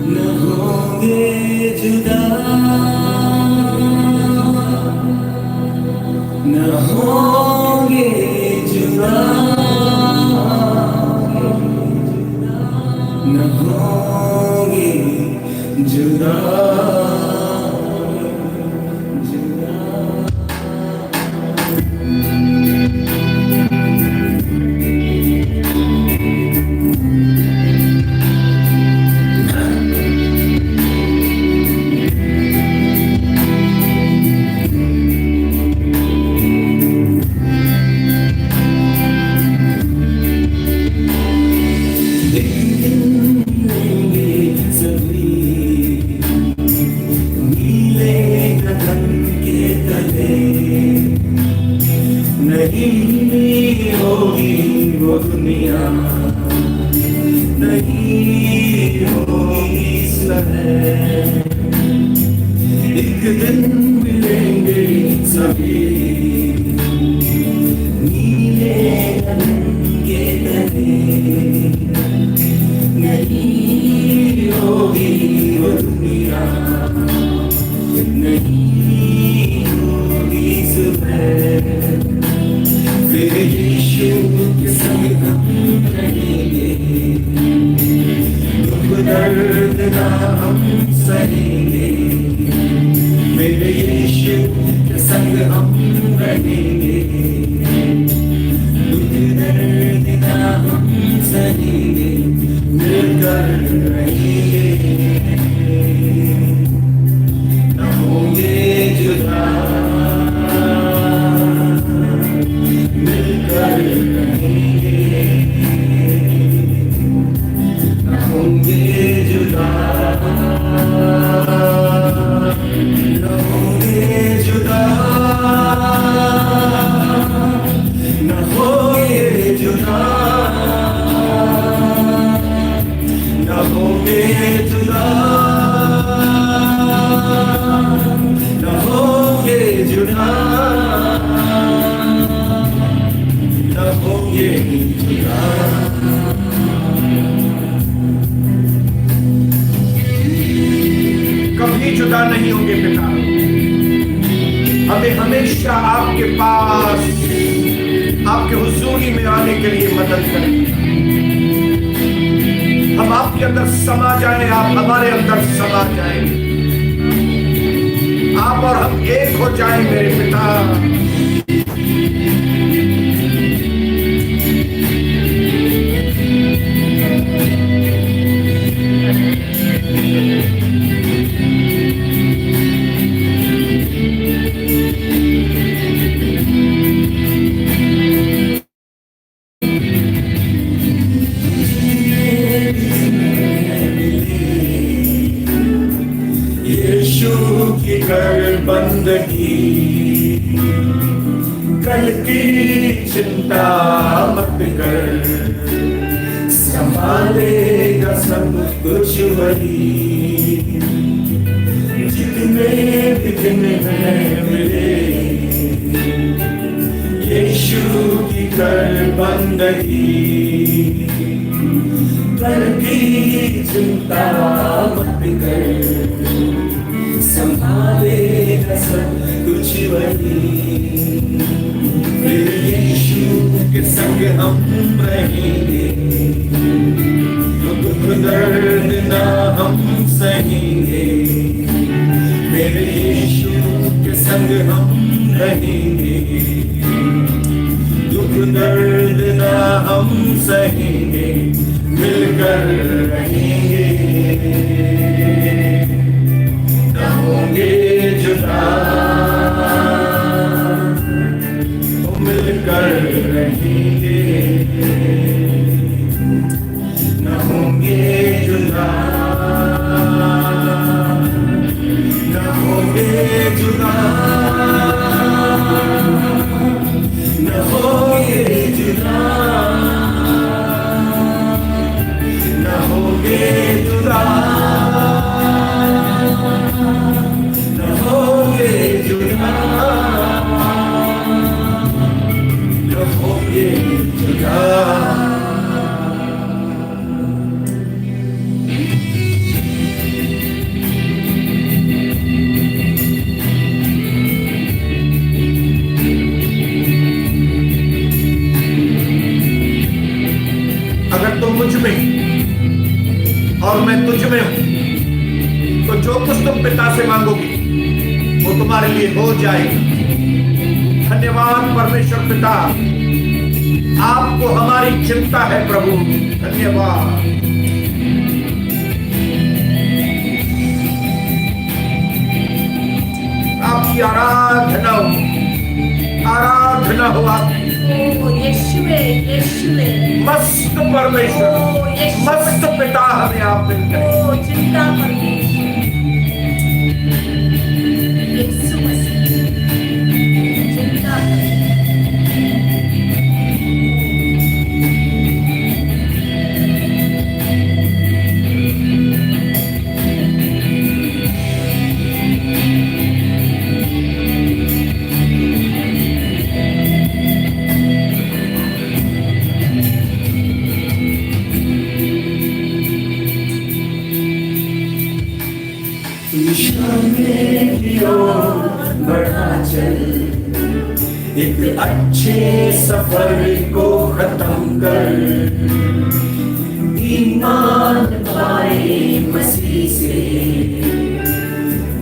न होंगे जुदा, न होंगे जुदा, न होंगे जुदा। नहीं होगी वो दुनिया, नहीं होगी सह, एक दिन मिलेंगे सभी नीले रंग के तले। नहीं होगी वो दुनिया, नहीं होगी सुबह, फिर यीशु के संग हम रहेंगे, दुख दर्द ना हम सहेंगे। मेरे यीशु के संग हम रहेंगे, दुख दर्द ना हम सहेंगे, मिलकर रहेंगे, न होंगे जुदा, मिलकर रहेंगे, न होंगे जुदा, न होंगे जुदा, न होंगे जुदा, न होंगे जुदा, न होंगे जुदा, न होंगे जुदा। कभी जुदा नहीं होंगे पिता, हमें हमेशा आपके पास, आपके हुजूरी में आने के लिए मदद करें। हम आपके अंदर समा जाएं, आप हमारे अंदर समा जाएं, आप और हम एक हो जाएं मेरे पिता। यीशु की कर बंदगी, कल की चिंता मत कर, संभालेगा सब कुछ वही। जितने भी दिन में मिले, यीशु की कर बंदगी, कल की चिंता मत कर, संभालेगा सब कुछ वही। फिर यीशु के संग हम रहेंगे, दुख दर्द ना हम सहेंगे। मेरे यीशु के संग हम रहेंगे, दुख दर्द ना हम सहेंगे, मिलकर रहेंगे, न होंगे जुदा, मिलकर रहेंगे, न होंगे जुदा, न होंगे जुदा, न होंगे जुदा, न होंगे जुदा, न होंगे जुदा, न होंगे जुदा। और मैं तुझ में हूं, तो जो कुछ तुम पिता से मांगोगी वो तुम्हारे लिए हो जाएगा। धन्यवाद परमेश्वर पिता, आपको हमारी चिंता है प्रभु। धन्यवाद। आपकी आराधना हो, आराधना हो आपकी। यीशुवे, यीशुवे, मस्त परमेश्वर, मस्त पिता हमें आप मिलते हैं। चिंता परमेश्वर, यीशु मसीह, चिंता बढ़ा चल, एक अच्छे सफर को खत्म कर, ईमान पाए मसीह से,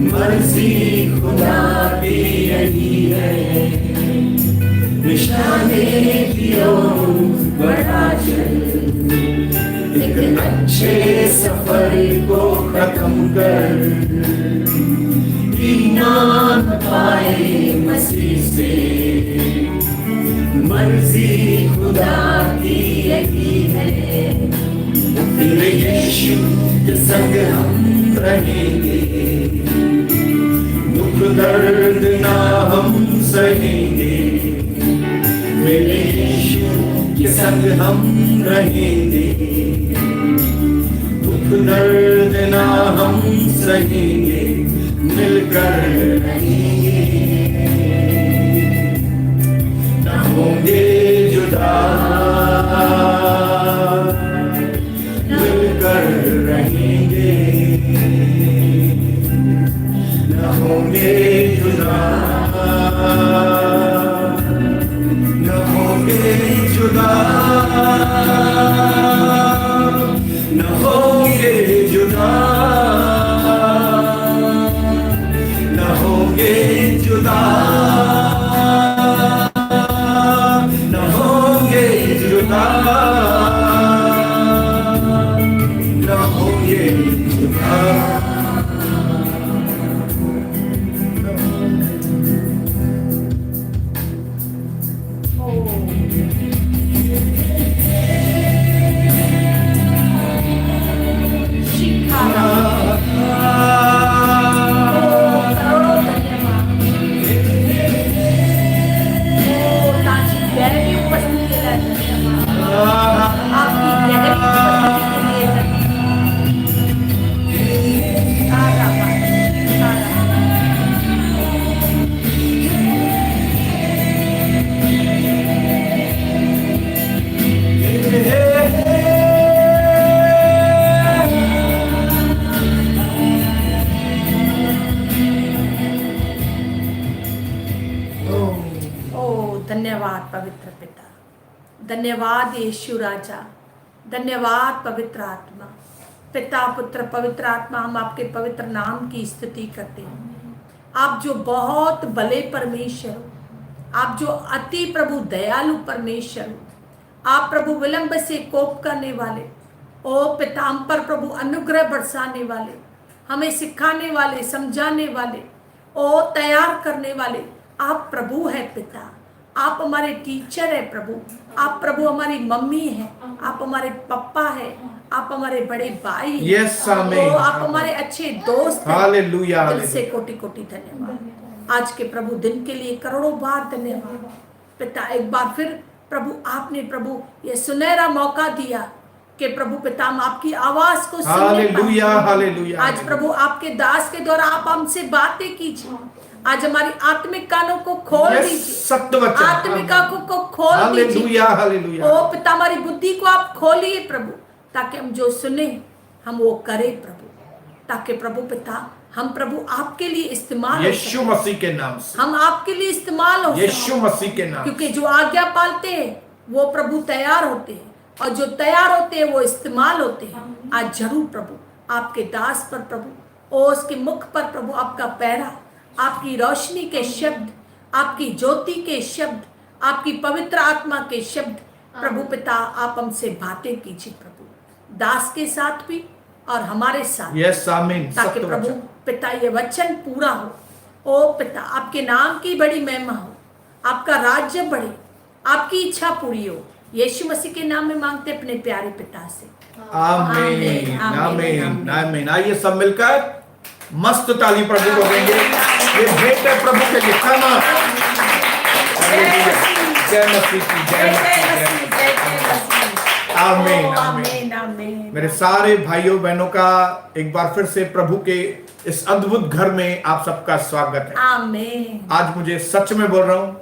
मर्जी खुदा की यही है, निशाने की ओर बढ़ा चल, एक अच्छे सफर को खत्म कर, ईमान पाए मसीह से, मर्जी खुदा की यही है, फिर यीशु के संग हम रहेंगे, दुख दर्द ना हम सहेंगे, फिर यीशु के संग हम रहेंगे, दुख दर्द ना हम सहेंगे, मिलकर रहेंगे, न होंगे जुदा, मिलकर रहेंगे, न होंगे जुदा, न होंगे जुदा, न होंगे जुदा, जुदा, न होंगे जुदा, न होंगे जुदा। धन्यवाद पवित्र पिता, धन्यवाद यीशु राजा, धन्यवाद पवित्र आत्मा। पिता पुत्र पवित्र आत्मा, हम आपके पवित्र नाम की स्तुति करते हैं। आप जो बहुत भले परमेश्वर हो, आप जो अति प्रभु दयालु परमेश्वर हो, आप प्रभु विलंब से कोप करने वाले, ओ पिता हम पर प्रभु अनुग्रह बरसाने वाले, हमें सिखाने वाले, समझाने वाले, ओ तैयार करने वाले आप प्रभु है पिता। आप हमारे टीचर है प्रभु, आप प्रभु हमारी मम्मी है, आप हमारे पापा है, आप हमारे बड़े भाई हैं। यस आमीन। आप हमारे अच्छे दोस्त हैं। हालेलुया, दिल से कोटि कोटि धन्यवाद। आज के प्रभु दिन के लिए करोड़ों बार धन्यवाद पिता। एक बार फिर प्रभु आपने प्रभु ये सुनहरा मौका दिया कि प्रभु पिता हम आपकी आवाज को सुनने हालेलुया, हालेलुया। आज प्रभु आपके दास के द्वारा आप हमसे बातें कीजिए। आज हमारी आत्मिक कानों को खोल दीजिए, सत्य वचन, आत्मिक आंखों को खोल दीजिए। Hallelujah, hallelujah. ओ पिता हमारी बुद्धि को आप खोलिए प्रभु, ताकि हम जो सुने हम वो करें प्रभु, ताकि प्रभु पिता हम प्रभु आपके लिए इस्तेमाल हो यीशु मसीह के नाम से, हम आपके लिए इस्तेमाल हो यीशु मसीह के नाम, क्योंकि जो आज्ञा पालते हैं वो प्रभु तैयार होते हैं, और जो तैयार होते हैं वो इस्तेमाल होते हैं। आज जरूर प्रभु आपके दास पर प्रभु और उसके मुख पर प्रभु आपका पैरा, आपकी रोशनी के शब्द, आपकी ज्योति के शब्द, आपकी पवित्र आत्मा के शब्द प्रभु पिता आप हमसे बातें कीजिए प्रभु, दास के साथ भी और हमारे साथ। यस आमीन। ताकि सत्य प्रभु वचन। पिता ये वचन पूरा हो। ओ पिता आपके नाम की बड़ी महिमा हो, आपका राज्य बढ़े, आपकी इच्छा पूरी हो। यीशु मसीह के नाम में मांगते अपने प्यारे पिता से, आमीन आमीन, आमीन आमीन। आमीन। आइए सब मिलकर मस्त ताली प्रभु को देंगे। ये भेंट है प्रभु के लिए। क्षमा। जय मसीह की, जय मसीह की। आमीन आमीन। आमीन। मेरे सारे भाइयों बहनों का एक बार फिर से प्रभु के इस अद्भुत घर में आप सबका स्वागत है। आमीन। आज मुझे सच में बोल रहा हूं,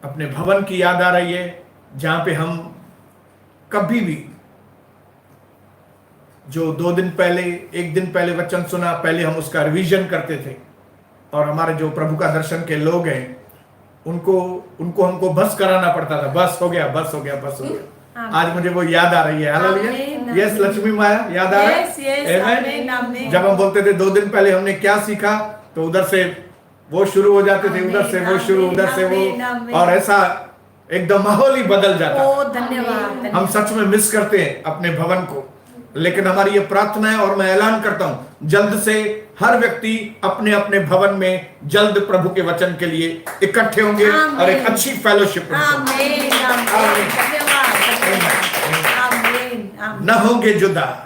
अपने भवन की याद आ रही है जहां पे हम कभी भी जो 2 दिन पहले 1 दिन पहले वचन सुना, पहले हम उसका रिवीजन करते थे और हमारे जो प्रभु का दर्शन के लोग हैं उनको हमको बस कराना पड़ता था। बस हो गया, बस हो गया, बस हो गया। आज मुझे वो याद आ रही है। हालेलुया। यस लक्ष्मी माया याद आ रहा है। आमीन, आमीन। जब हम बोलते थे 2 दिन पहले हमने क्या सीखा, तो उधर से वो शुरू हो जाते थे, उधर से वो शुरू, उधर से वो, और ऐसा एकदम माहौल ही बदल जाता। ओ धन्यवाद। हम सच में मिस करते हैं अपने भवन को, लेकिन हमारी ये प्रार्थना है और मैं ऐलान करता हूं जल्द से हर व्यक्ति अपने अपने भवन में जल्द प्रभु के वचन के लिए इकट्ठे होंगे और एक अच्छी फेलोशिप न होंगे जुदा,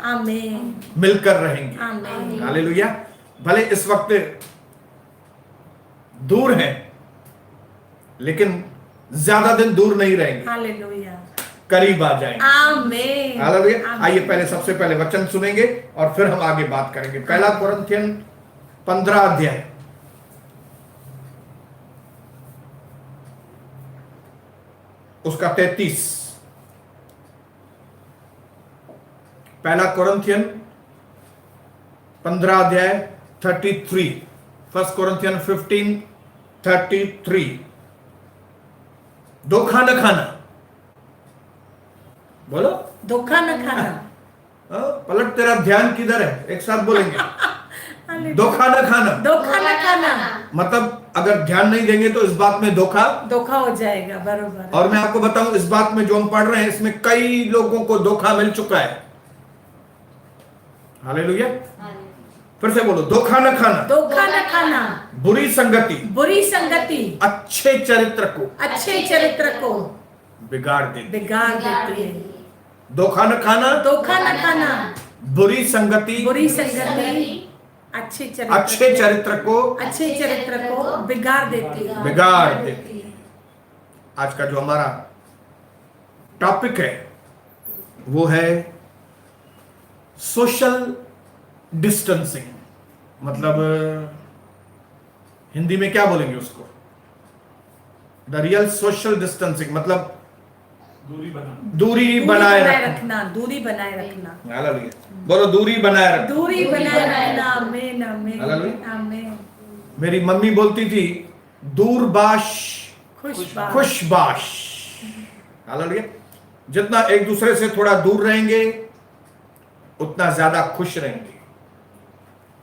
मिलकर रहेंगे। हालेलुया। भले इस वक्त दूर हैं, लेकिन ज्यादा दिन दूर नहीं रहेंगे। हालेलुया। करीब आ जाएंगे। आमीन। हालेलुया। आइए पहले सबसे पहले वचन सुनेंगे और फिर हम आगे बात करेंगे। पहला कोरिन्थियन 15 अध्याय उसका 33। पहला कोरिन्थियन 15 अध्याय 33। First Corinthian 15:33। धोखा न खाना। बोलो, धोखा न खाना। पलट, तेरा ध्यान किधर है? एक साथ बोलेंगे। धोखा न खाना। धोखा न खाना मतलब अगर ध्यान नहीं देंगे तो इस बात में धोखा हो जाएगा। बरोबर। और मैं आपको बताऊं, इस बात में जो हम पढ़ रहे हैं इसमें कई लोगों को धोखा मिल चुका है। हालेलुया। फिर से बोलो, धोखा न खाना। धोखा न खाना। बुरी संगति अच्छे चरित्र को बिगाड़ देती है। धोखा न खाना। बुरी संगति अच्छे चरित्र को बिगाड़ देती है। आज का जो हमारा टॉपिक है वो है सोशल डिस्टेंसिंग। मतलब हिंदी में क्या बोलेंगे उसको? द रियल सोशल डिस्टेंसिंग, मतलब दूरी बनाए रखना। बोलो, दूरी बनाए रखना। आमीन। मेरी मम्मी बोलती थी, दूरबाश खुशबाश। हालेलुया। जितना एक दूसरे से थोड़ा दूर रहेंगे उतना ज्यादा खुश रहेंगे।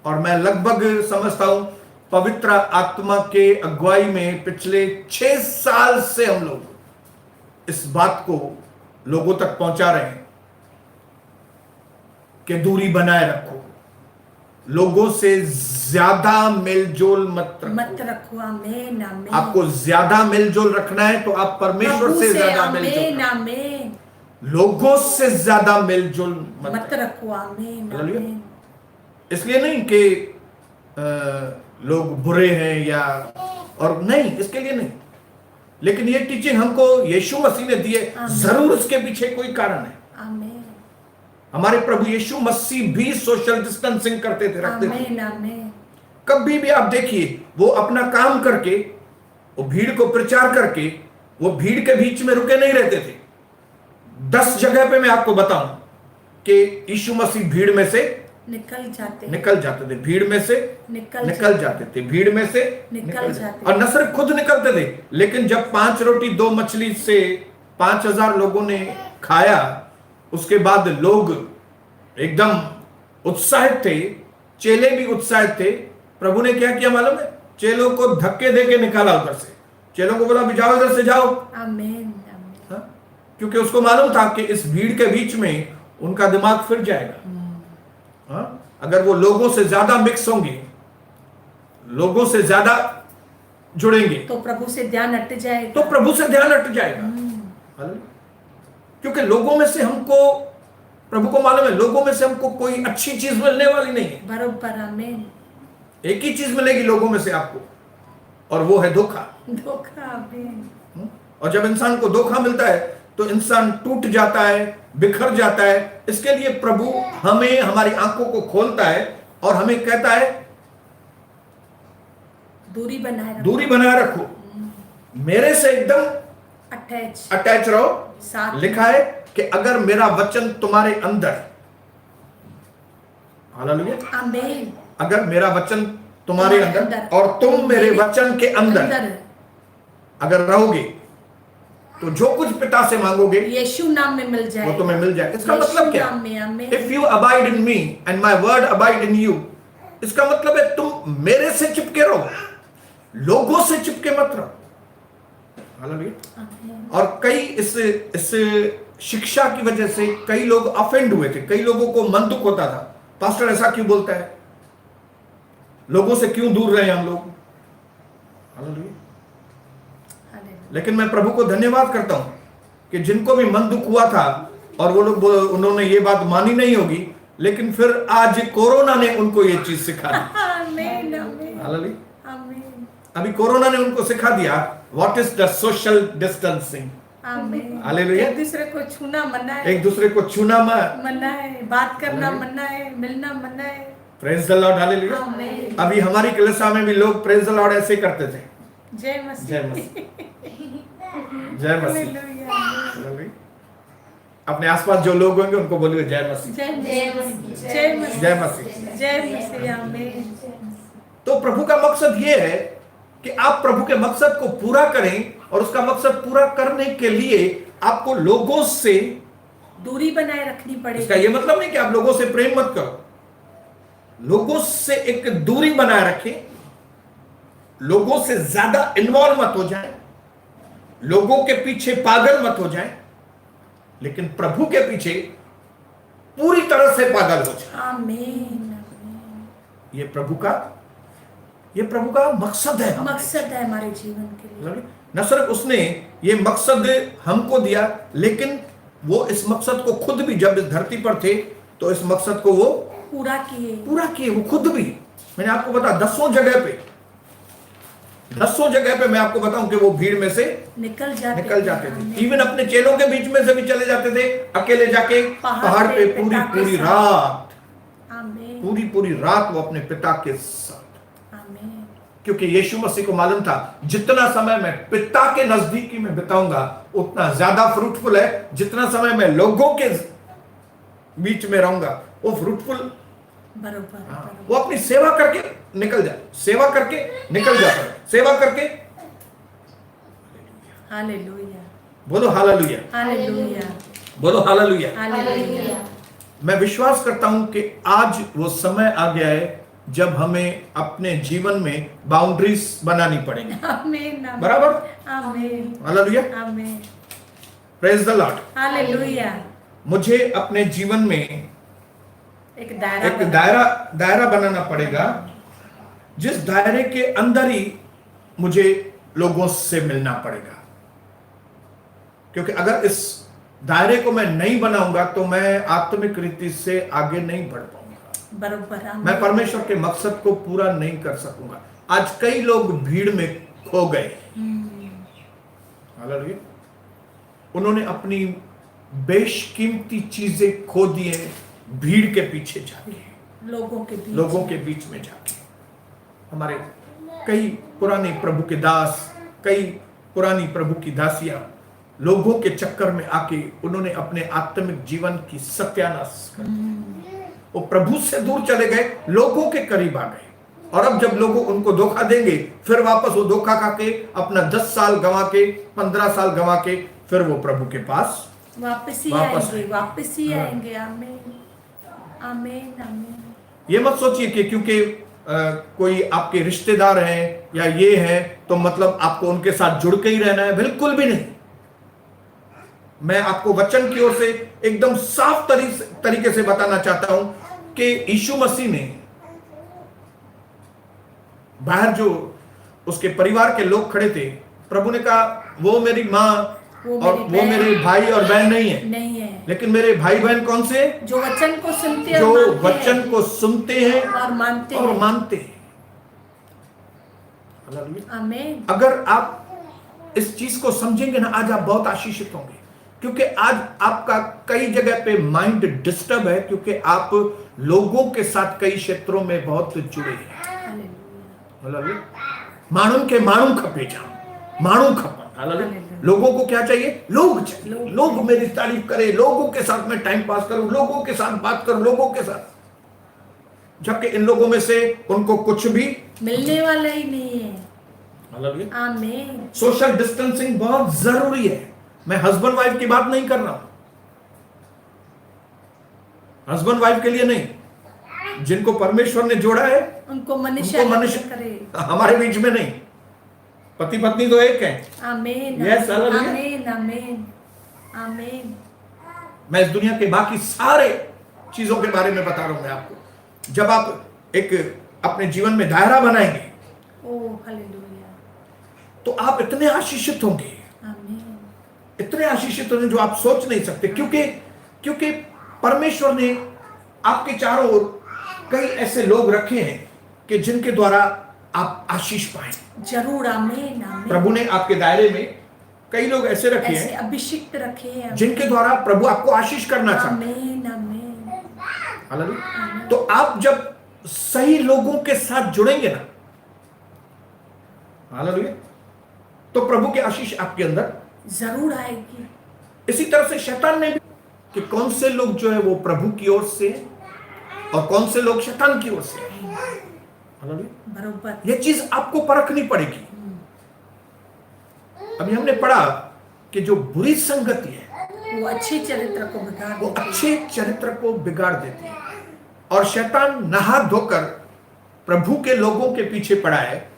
और मैं लगभग समझता हूं पवित्र आत्मा के अगुवाई में पिछले 6 साल से हम लोग इस बात को लोगों तक पहुंचा रहे हैं कि दूरी बनाए रखो, लोगों से ज्यादा मेलजोल मत रखो। आमीन। आपको ज्यादा मेलजोल रखना है तो आप परमेश्वर से ज्यादा मेलजोल, लोगों से ज्यादा मेलजोल मत रखो। आमीन। इसलिए नहीं कि लोग बुरे हैं या, और नहीं, इसके लिए नहीं, लेकिन ये टीचिंग हमको यीशु मसीह ने दी है। जरूर उसके पीछे कोई कारण है। आमीन। हमारे प्रभु यीशु मसीह भी सोशल डिस्टेंसिंग करते थे, रखते थे। कभी भी आप देखिए, वो अपना काम करके, वो भीड़ को प्रचार करके, वो भीड़ के बीच में रुके नहीं रहते थे। 10 जगह पे मैं आपको बताऊं कि यीशु मसीह भीड़ में से निकल जाते थे, भीड़ में से निकल जाते थे, भीड़ में से निकल जाते। और न सिर्फ खुद निकलते थे, लेकिन जब 5 रोटी 2 मछली से 5000 लोगों ने खाया उसके बाद लोग एकदम उत्साहित थे, चेले भी उत्साहित थे। प्रभु ने क्या किया मालूम है? चेलों को धक्के देके निकाला उधर से। चेलों को बोला, भी जाओ इधर से जाओ। आमीन। हाँ? क्योंकि उसको मालूम था कि इस भीड़ के बीच में उनका दिमाग फिर जाएगा। हाँ? अगर वो लोगों से ज्यादा मिक्स होंगे, लोगों से ज्यादा जुड़ेंगे, तो प्रभु से ध्यान हट जाएगा। तो प्रभु से ध्यान हट जाएगा। क्योंकि लोगों में से हमको, प्रभु को मालूम है, लोगों में से हमको कोई अच्छी चीज मिलने वाली नहीं है। बरोबर। आमीन। एक ही चीज मिलेगी लोगों में से आपको, और वो है धोखा। धोखा। आमीन। और जब इंसान को धोखा मिलता है तो इंसान टूट जाता है, बिखर जाता है। इसके लिए प्रभु हमें, हमारी आंखों को खोलता है और हमें कहता है, दूरी बनाए रखो, मेरे से एकदम अटैच रहो। लिखा है कि अगर मेरा वचन तुम्हारे अंदर, हालेलुया, आमीन, अगर मेरा वचन तुम्हारे अंदर और तुम मेरे वचन के अंदर अगर रहोगे, तो जो कुछ पिता से मांगोगे यीशु नाम में मिल जाएगा, वो तुम्हें मिल जाएगा। इसका मतलब क्या? में। If you abide in me and my word abide in you, इसका मतलब है तुम मेरे से चिपके रहो, लोगों से चिपके मत रहो। हालेलुया। और कई इस शिक्षा की वजह से कई लोग अफेंड हुए थे, कई लोगों को मन दुख होता था, पास्टर ऐसा क्यों बोलता है, लोगों से क्यों दूर रहे हम लोग। हालेलुया। लेकिन मैं प्रभु को धन्यवाद करता हूं कि जिनको भी मन दुख हुआ था और वो लोग, उन्होंने ये बात मानी नहीं होगी, लेकिन फिर आज कोरोना ने उनको ये चीज सिखा दी। हालेलुया। अभी कोरोना ने उनको सिखा दिया what is the social distancing. Hallelujah. एक दूसरे को छूना मना है, एक दूसरे को छूना मना है, बात करना मना है, मिलना मना है। Praise the Lord. हालेलुया। अभी हमारी कलीसिया में भी लोग प्रेज द लॉर्ड ऐसे करते थे। जय मसीह, जय मसीह, जय मसीह। अपने आसपास जो लोग होंगे उनको बोलिए जय मसीह, जय मसीह, जय मसीह, जय मसीह, जय मसीह। आमीन। तो प्रभु का मकसद ये है कि आप प्रभु के मकसद को पूरा करें, और उसका मकसद पूरा करने के लिए आपको लोगों से दूरी बनाए रखनी पड़ेगी। इसका ये मतलब नहीं कि आप लोगों से प्रेम मत करो, लोगों से एक दूरी बनाए रखें, लोगों से ज्यादा इन्वॉल्व मत हो जाए, लोगों के पीछे पागल मत हो जाए, लेकिन प्रभु के पीछे पूरी तरह से पागल हो जाए। आमीन। ये प्रभु का मकसद है, मकसद है हमारे जीवन के लिए। न सिर्फ उसने ये मकसद हमको दिया, लेकिन वो इस मकसद को खुद भी, जब इस धरती पर थे तो इस मकसद को वो पूरा किए वो खुद भी। मैंने आपको बताया 10 जगह पे मैं आपको बताऊं कि वो भीड़ में से निकल जाते थे। इवन अपने चेलों के बीच में से भी चले जाते थे, अकेले जाके पहाड़ पे पूरी रात वो अपने पिता के साथ। क्योंकि यीशु मसीह को मालूम था जितना समय मैं पिता के नजदीकी में बिताऊंगा उतना ज्यादा फ्रूटफुल है, जितना समय मैं लोगों के बीच में रहूंगा वो फ्रूटफुल। बरोबर। वो अपनी सेवा करके निकल जाए, सेवा करके निकल जाता है, सेवा करके। हालेलुया। बोलो हालेलुया, हालेलुया, बोलो हालेलुया, हालेलुया। मैं विश्वास करता हूं कि आज वो समय आ गया है जब हमें अपने जीवन में बाउंड्रीज बनानी पड़ेगी। आमीन। बराबर। आमीन। हालेलुया। आमीन। Praise the Lord. हालेलुया। मुझे अपने जीवन में एक दायरा बनाना पड़ेगा, जिस दायरे के अंदर ही मुझे लोगों से मिलना पड़ेगा। क्योंकि अगर इस दायरे को मैं नहीं बनाऊंगा तो मैं आत्मिक रीति से आगे नहीं बढ़ पाऊंगा। बरोबर। मैं परमेश्वर के मकसद को पूरा नहीं कर सकूंगा। आज कई लोग भीड़ में खो गए। हालेलुया। उन्होंने अपनी बेशकीमती चीजें खो दी हैं भीड़ के पीछे जाके, लोगों के बीच में जाके। हमारे कई पुराने प्रभु के दास, कई पुरानी प्रभु की दासियां लोगों के चक्कर में आके उन्होंने अपने आत्मिक जीवन की सत्यानाश कर दी। वो प्रभु से दूर चले गए, लोगों के करीब आ गए, और अब जब लोग उनको धोखा देंगे फिर वापस वो धोखा खा के अपना 10 साल गंवा के, 15 साल गंवा के फिर वो प्रभु के पास वापस ही वापस आएंगे, वापस ही आएंगे। आमीन, आमीन, आमीन। ये मत सोचिए कि क्योंकि कोई आपके रिश्तेदार हैं या ये हैं तो मतलब आपको उनके साथ जुड़ के ही रहना है, बिल्कुल भी नहीं। मैं आपको वचन की ओर से एकदम साफ तरीके से बताना चाहता हूं कि यीशु मसीह ने बाहर जो उसके परिवार के लोग खड़े थे, प्रभु ने कहा वो मेरी माँ और वो मेरे भाई और बहन नहीं है, लेकिन मेरे भाई बहन कौन से? जो वचन को सुनते हैं, जो वचन को सुनते हैं और मानते हैं। आमीन। अगर आप इस चीज को समझेंगे ना, आज आप बहुत आशीषित होंगे, क्योंकि आज आपका कई जगह पे माइंड डिस्टर्ब है, क्योंकि आप लोगों के साथ कई क्षेत्रों में बहुत जुड़े हैं। मानू के मानू खपे जाओ, मानू खपा। लोगों को क्या चाहिए? लोग चाहिए। लोग मेरी तारीफ करें, लोगों के साथ मैं टाइम पास करूं, लोगों के साथ बात करूं, लोगों के साथ, जबकि इन लोगों में से उनको कुछ भी मिलने वाला ही नहीं है। आमीन। सोशल डिस्टेंसिंग बहुत जरूरी है। मैं हस्बैंड वाइफ की बात नहीं कर रहा हूं, हस्बैंड वाइफ के लिए नहीं, जिनको परमेश्वर ने जोड़ा है उनको मनुष्य करे, हमारे बीच में नहीं। पति पत्नी तो एक है। आमीन, यस, आमीन, आमीन, आमीन। मैं इस दुनिया के बाकी सारे चीजों के बारे में बता रहा हूं मैं आपको। जब आप एक अपने जीवन में दायरा बनाएंगे, हालेलुया, तो आप इतने आशीषित होंगे, इतने आशीषित होंगे जो आप सोच नहीं सकते, क्योंकि परमेश्वर ने आपके चारों ओर कई ऐसे लोग रखे हैं कि जिनके द्वारा आप आशीष पाए। जरूर। आमीन, आमीन। प्रभु ने आपके दायरे में कई लोग ऐसे रखे हैं, अभिषिक्त रखे हैं, जिनके द्वारा प्रभु आपको आशीष करना चाहते हैं। आमीन, आमीन। हालेलुया। तो आप जब सही लोगों के साथ जुड़ेंगे ना, हालेलुया, तो प्रभु की आशीष आपके अंदर जरूर आएगी। इसी तरह से शैतान ने भी कि कौन से लोग जो है वो प्रभु की ओर से और कौन से लोग शैतान की ओर से। बरोबर। ये चीज आपको परखनी पड़ेगी। अभी हमने पढ़ा कि जो बुरी संगति है वो अच्छे चरित्र को बिगाड़ देती है, वो अच्छे चरित्र को बिगाड़ देती है। और शैतान नहा धोकर प्रभु के लोगों के पीछे पड़ा है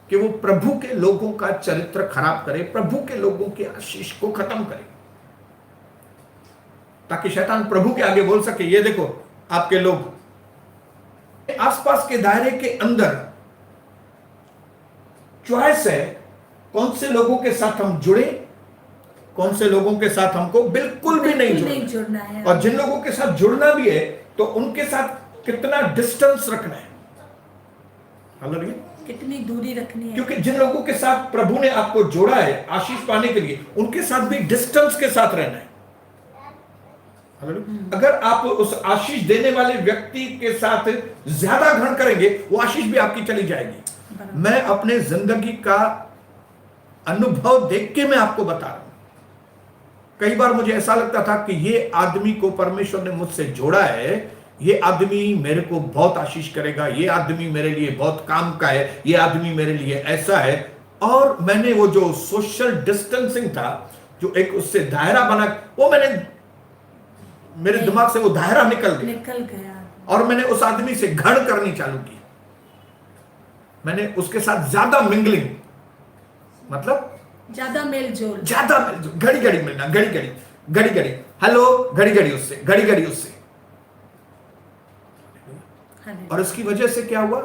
कि वो प्रभु के लोगों का चरित्र खराब करे, प्रभु के लोगों के आशीष को खत्म करे, ताकि शैतान प्रभु के आगे बोल सके ये देखो आपके लोग। आसपास के दायरे के अंदर चॉइस है कौन से लोगों के साथ हम जुड़े, कौन से लोगों के साथ हमको बिल्कुल भी नहीं जुड़ना है। और जिन लोगों के साथ जुड़ना भी है तो उनके साथ कितना डिस्टेंस रखना है, कितनी दूरी रखनी है। क्योंकि जिन लोगों के साथ प्रभु ने आपको जोड़ा है आशीष पाने के लिए, उनके साथ भी डिस्टेंस के साथ रहना है। अगर आप उस आशीष देने वाले व्यक्ति के साथ ज्यादा ग्रहण करेंगे, वो आशीष भी आपकी चली जाएगी। मैं अपने जिंदगी का अनुभव देख के मैं आपको बता रहा हूं। कई बार मुझे ऐसा लगता था कि ये आदमी को परमेश्वर ने मुझसे जोड़ा है, ये आदमी मेरे को बहुत आशीष करेगा, ये आदमी मेरे लिए बहुत काम का है, ये आदमी मेरे लिए ऐसा है। और मैंने वो जो सोशल डिस्टेंसिंग था, जो एक उससे दायरा बना, वो मेरे दिमाग से वो दायरा निकल गया और मैंने उस आदमी से घृणा करनी चालू की। मैंने उसके साथ ज्यादा मिंगलिंग, मतलब ज्यादा मेलजोल, घड़ी घड़ी मिलना, घड़ी घड़ी हेलो, घड़ी घड़ी उससे। और इसकी वजह से क्या हुआ,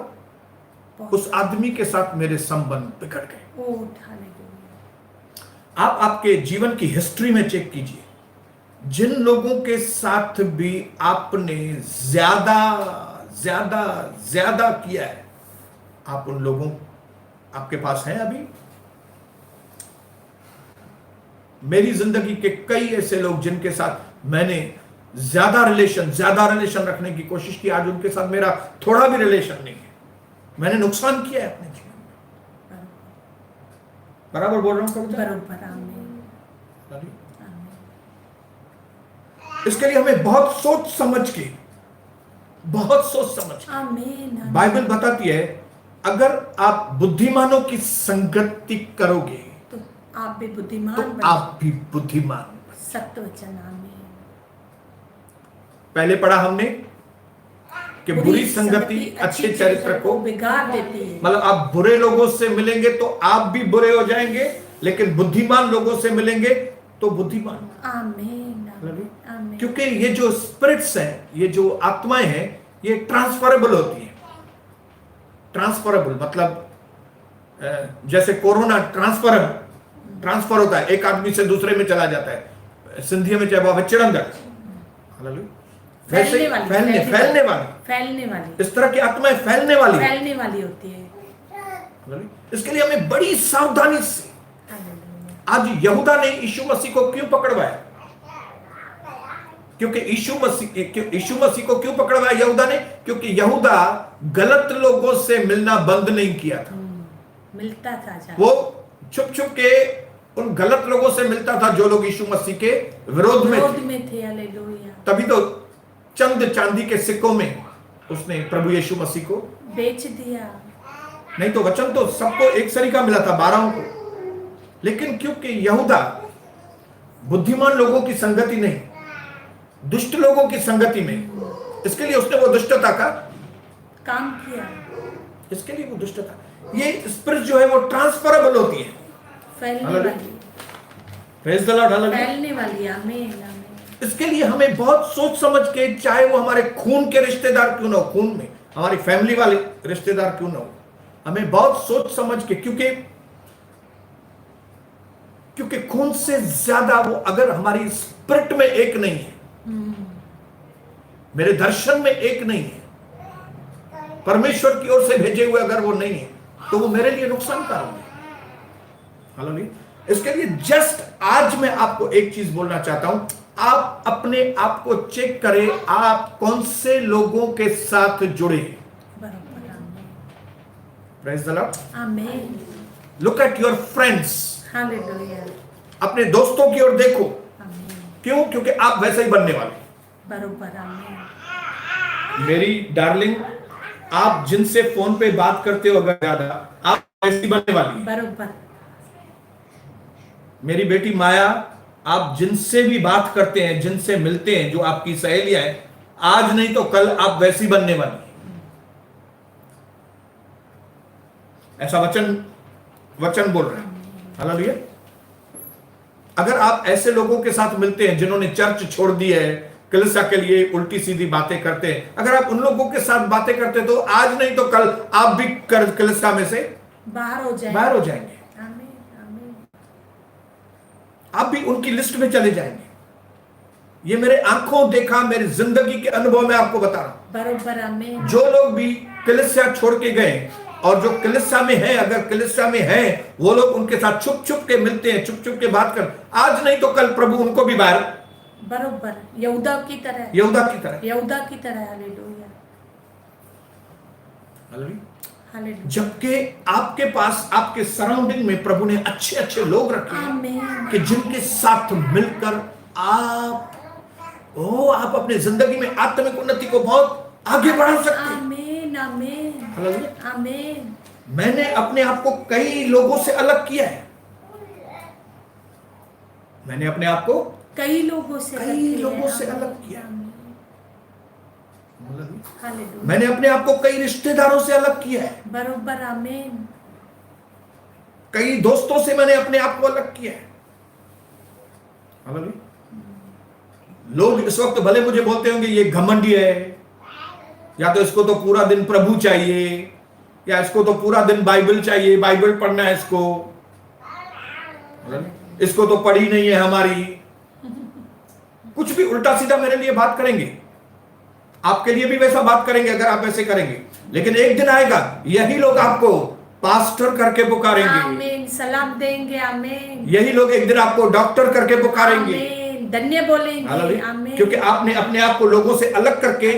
उस आदमी के साथ मेरे संबंध बिगड़ गए। आप आपके जीवन की हिस्ट्री में चेक कीजिए, जिन लोगों के साथ भी आपने ज्यादा किया है, आप उन लोगों आपके पास हैं अभी। मेरी जिंदगी के कई ऐसे लोग जिनके साथ मैंने ज्यादा रिलेशन रखने की कोशिश की, आज उनके साथ मेरा थोड़ा भी रिलेशन नहीं है। मैंने नुकसान किया है अपने जीवन में। बराबर बोल रहा हूं? इसके लिए हमें बहुत सोच समझ के बाइबल बताती है, अगर आप बुद्धिमानों की संगति करोगे तो आप भी बुद्धिमान बन सत्य वचन। आमीन। पहले पढ़ा हमने कि बुरी संगति अच्छे चरित्र को बिगाड़ देती है। मतलब आप बुरे लोगों से मिलेंगे तो आप भी बुरे हो जाएंगे, लेकिन बुद्धिमान लोगों से मिलेंगे तो बुद्धिमान। आमीन। आमीन। क्योंकि ये जो स्पिरिट्स हैं, ये जो आत्माएं हैं, ये ट्रांसफरेबल होती हैं। ट्रांसफरेबल मतलब जैसे कोरोना ट्रांसफर होता है, एक आदमी से दूसरे में चला जाता है। सिंधी में चाहे चिड़ंदड़, वैसे फैलने वाली इस तरह की आत्माएं फैलने वाली होती है। इसके लिए हमें बड़ी सावधानी से, आज यहूदा ने यीशु मसीह को क्यों पकड़वाया? क्योंकि यीशु मसीह को क्यों पकड़वाया यहूदा ने? क्योंकि यहूदा गलत लोगों से मिलना बंद नहीं किया था। मिलता था, वो छुप छुप के उन गलत लोगों से मिलता था जो लोग यीशु मसीह के विरोध में थे। हालेलुया। तभी तो चंद चांदी के सिक्कों में उसने प्रभु यीशु मसीह को बेच दिया। नहीं तो वचन तो सबको एक सरी का मिला था, 12 को। लेकिन क्योंकि यहूदा बुद्धिमान लोगों की संगति नहीं, दुष्ट लोगों की संगति में, इसके लिए उसने वो दुष्टता का काम किया। इसके लिए वो दुष्टता, ये स्पिरिट जो है वो ट्रांसफरेबल होती है, फैलने वाली। Praise the Lord, hallelujah. फैलने वाली। आमीन। आमीन। इसके लिए हमें बहुत सोच समझ के, चाहे वो हमारे खून के रिश्तेदार क्यों ना हो, खून में हमारी फैमिली वाले रिश्तेदार क्यों ना हो, हमें बहुत सोच समझ के, क्योंकि खून से ज्यादा वो अगर हमारी स्पिरिट में एक नहीं है, मेरे दर्शन में एक नहीं है, परमेश्वर की ओर से भेजे हुए अगर वो नहीं है, तो वो मेरे लिए नुकसानकारक है। हालेलुया। इसके लिए जस्ट आज मैं आपको एक चीज बोलना चाहता हूं, आप अपने आप को चेक करें, आप कौन से लोगों के साथ जुड़े हैं। Praise the lord. आमीन। Look at your friends. Hallelujah. अपने दोस्तों की ओर देखो। आमीन। क्यों? क्योंकि आप वैसे ही बनने वाले। बरोबर। आमीन। मेरी डार्लिंग, आप जिनसे फोन पे बात करते हो अगर ज्यादा, आप वैसी बनने वाली। बरोबर। मेरी बेटी माया, आप जिनसे भी बात करते हैं, जिनसे मिलते हैं, जो आपकी सहेलियां हैं, आज नहीं तो कल आप वैसी बनने वाली। ऐसा वचन बोल रहे हैं। हालेलुया। अगर आप ऐसे लोगों के साथ मिलते हैं जिन्होंने चर्च छोड़ दी है, कलीसिया के लिए उल्टी सीधी बातें करते हैं, अगर आप उन लोगों के साथ बातें करते हैं तो आज नहीं तो कल आप भी कलीसिया में से बाहर हो जाएंगे। आप भी उनकी लिस्ट में चले जाएंगे। ये मेरे आंखों देखा, मेरी जिंदगी के अनुभव में आपको बता रहा हूं। बरोबर। आमीन। जो लोग भी कलीसिया छोड़ के गए और जो कलीसिया में है, अगर कलीसिया में है, वो लोग उनके साथ छुप छुप के मिलते हैं, छुप छुप के बात कर, आज नहीं तो कल प्रभु उनको भी बाहर। बरोबर। यहूदा की तरह। हालेलुया। हालेलुया। जबकि आपके पास, आपके सराउंडिंग में प्रभु ने अच्छे अच्छे लोग रखे हैं कि जिनके साथ मिलकर आप अपने जिंदगी में आत्मिक उन्नति को बहुत आगे बढ़ा सकते हैं। आमीन। आमीन। आमीन। मैंने अपने आप को कई लोगों से अलग किया है। मैंने अपने आप को कई लोगों से अलग किया। मैंने अपने आप को कई रिश्तेदारों से अलग किया है। बरोबर। आमीन। कई दोस्तों से मैंने अपने आप को अलग किया है। लोग इस वक्त भले मुझे बोलते होंगे ये घमंडी है, या तो इसको तो पूरा दिन प्रभु चाहिए, या इसको तो पूरा दिन बाइबल चाहिए, बाइबल पढ़ना है इसको तो पढ़ी नहीं है हमारी। कुछ भी उल्टा सीधा मेरे लिए बात करेंगे, आपके लिए भी वैसा बात करेंगे अगर आप ऐसे करेंगे। लेकिन एक दिन आएगा, यही लोग आपको पास्टर करके पुकारेंगे। आमीन। सलाम देंगे। आमीन। यही लोग एक दिन आपको डॉक्टर करके पुकारेंगे। आमीन। धन्य बोलेंगे। आमीन। क्योंकि आपने अपने आप को लोगों से अलग करके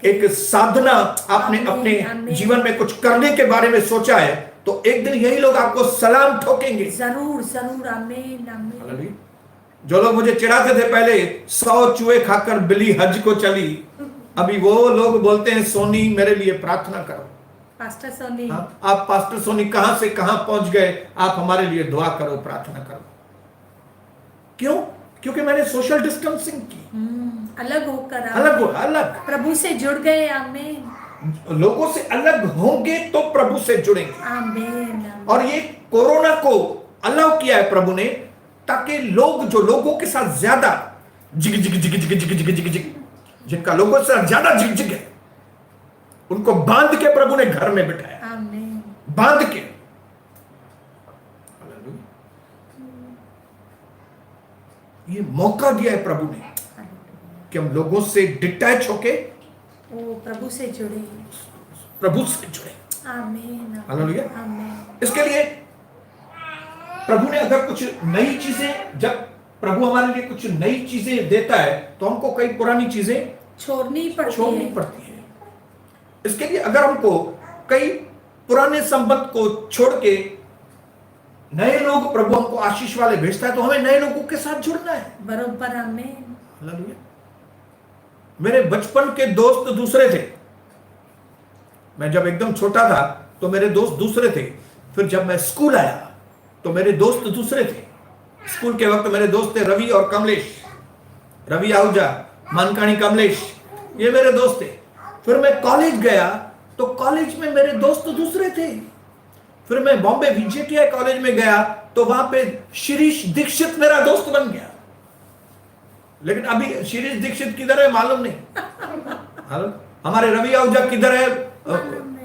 एक साधना, आपने अपने जीवन में कुछ करने के बारे में सोचा है, तो एक दिन यही लोग आपको सलाम ठोकेंगे। जरूर जरूर। आमीन। आमीन। जो लोग मुझे चिढ़ाते थे पहले, 100 चूहे खाकर बिल्ली हज को चली, अभी वो लोग बोलते हैं सोनी मेरे लिए प्रार्थना करो। पास्टर सोनी। आप पास्टर सोनी कहां से कहां पहुंच गए, आप हमारे लिए दुआ करो, प्रार्थना करो। क्यों? क्योंकि मैंने सोशल डिस्टेंसिंग की, अलग होकर आप अलग हो, अलग प्रभु से जुड़ गए। आमीन लोगों से अलग होंगे तो प्रभु से जुड़ेंगे। आमीन और ये कोरोना को अलाउ किया है प्रभु ने, ताकि लोग जो लोगों के साथ ज्यादा जिग जिग जिग जिग जिग जिग जिग जिग, जिनका लोगों के साथ ज्यादा जिग जिग है, उनको बांध के प्रभु ने घर में बिठाया, आमीन बांध के। ये मौका दिया है प्रभु ने कि हम लोगों से डिटैच होके ओ प्रभु से जुड़े। प्रभु से जुड़े। आमीन हालेलुया। आमीन इसके लिए प्रभु ने अगर कुछ नई चीजें, जब प्रभु हमारे लिए कुछ नई चीजें देता है तो हमको कई पुरानी चीजें छोड़नी छोड़नी पड़ती है। इसके लिए अगर हमको कई पुराने संबंध को छोड़ के नए लोग प्रभु हमको आशीष वाले भेजता है, तो हमें नए लोगों के साथ जुड़ना है। बरोबर आमीन हालेलुया। मेरे बचपन के दोस्त दूसरे थे। मैं जब एकदम छोटा था तो मेरे दोस्त दूसरे थे। फिर जब मैं स्कूल आया तो मेरे दोस्त दूसरे थे। स्कूल के वक्त मेरे दोस्त थे रवि और कमलेश, रवि आहूजा, मानकानी कमलेश, ये मेरे दोस्त थे। फिर मैं कॉलेज गया तो कॉलेज में मेरे दोस्त दूसरे थे। फिर मैं बॉम्बे VJTI कॉलेज में गया तो वहां पे शिरीष दीक्षित मेरा दोस्त बन गया। लेकिन अभी शिरीष दीक्षित किधर है मालूम नहीं। हमारे रवि आहूजा किधर है,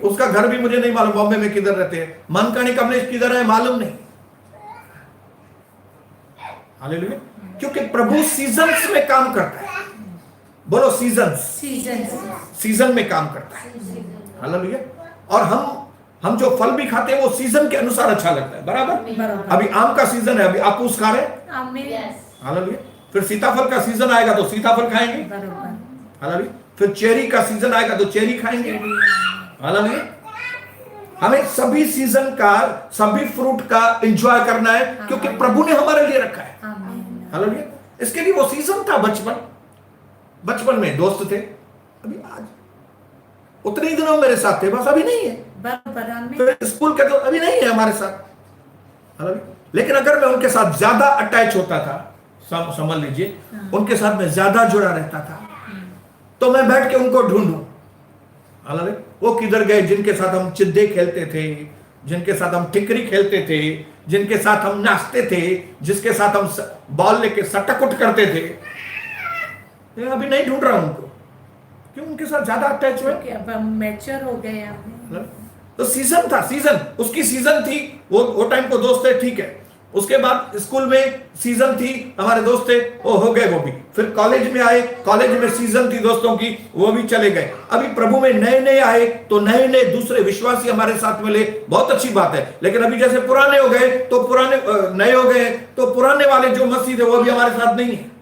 उसका घर भी मुझे नहीं मालूम, बॉम्बे में किधर रहते हैं। मानकानी कमलेश किधर है मालूम नहीं। हालेलुया। क्योंकि प्रभु सीजन्स में काम करता है। बोलो सीजन्स। सीजन में काम करता है। हालेलुया। और हम जो फल भी खाते हैं वो सीजन के अनुसार अच्छा लगता है। बराबर। अभी आम का सीजन है, अभी आपूस खा रहे। हालेलुया। फिर सीताफल का सीजन आएगा तो सीताफल खाएंगे। हालेलुया। फिर चेरी का सीजन आएगा तो चेरी खाएंगे। हालेलुया। हमें सभी सीजन का, सभी फ्रूट का एंजॉय करना है, क्योंकि प्रभु ने हमारे लिए रखा है। हालेलुया। इसके लिए वो सीजन था। बचपन में दोस्त थे, अभी आज उतने ही दिनों मेरे साथ थे, बस अभी नहीं है। फिर स्कूल के तो अभी नहीं है हमारे साथ। लेकिन अगर मैं उनके साथ ज्यादा अटैच होता था, समझ लीजिए उनके साथ मैं ज्यादा जुड़ा रहता था, तो मैं बैठ के उनको ढूंढूं। हालांकि वो किधर गए जिनके साथ हम चिद्दे खेलते थे, जिनके साथ हम टिकरी खेलते थे, जिनके साथ हम नाचते थे, जिसके साथ हम बॉल लेके सटकुट करते थे। अभी नहीं ढूंढ रहा उनको, क्यों? उनके साथ ज्यादा अटैच हुए, अब हम मैच्योर हो गए आपने। तो सीजन था, सीजन उसकी सीजन थी, वो टाइम को दोस्त थे, ठीक है। उसके बाद स्कूल में सीजन थी, हमारे दोस्त थे, वो हो गए वो भी। फिर कॉलेज में आए, कॉलेज में सीजन थी दोस्तों की, वो भी चले गए। अभी प्रभु में नए नए आए तो नए नए दूसरे विश्वासी हमारे साथ मिले, बहुत अच्छी बात है। लेकिन अभी जैसे पुराने हो गए तो पुराने नए हो गए, तो पुराने वाले जो मसीह थे वो भी हमारे साथ नहीं है।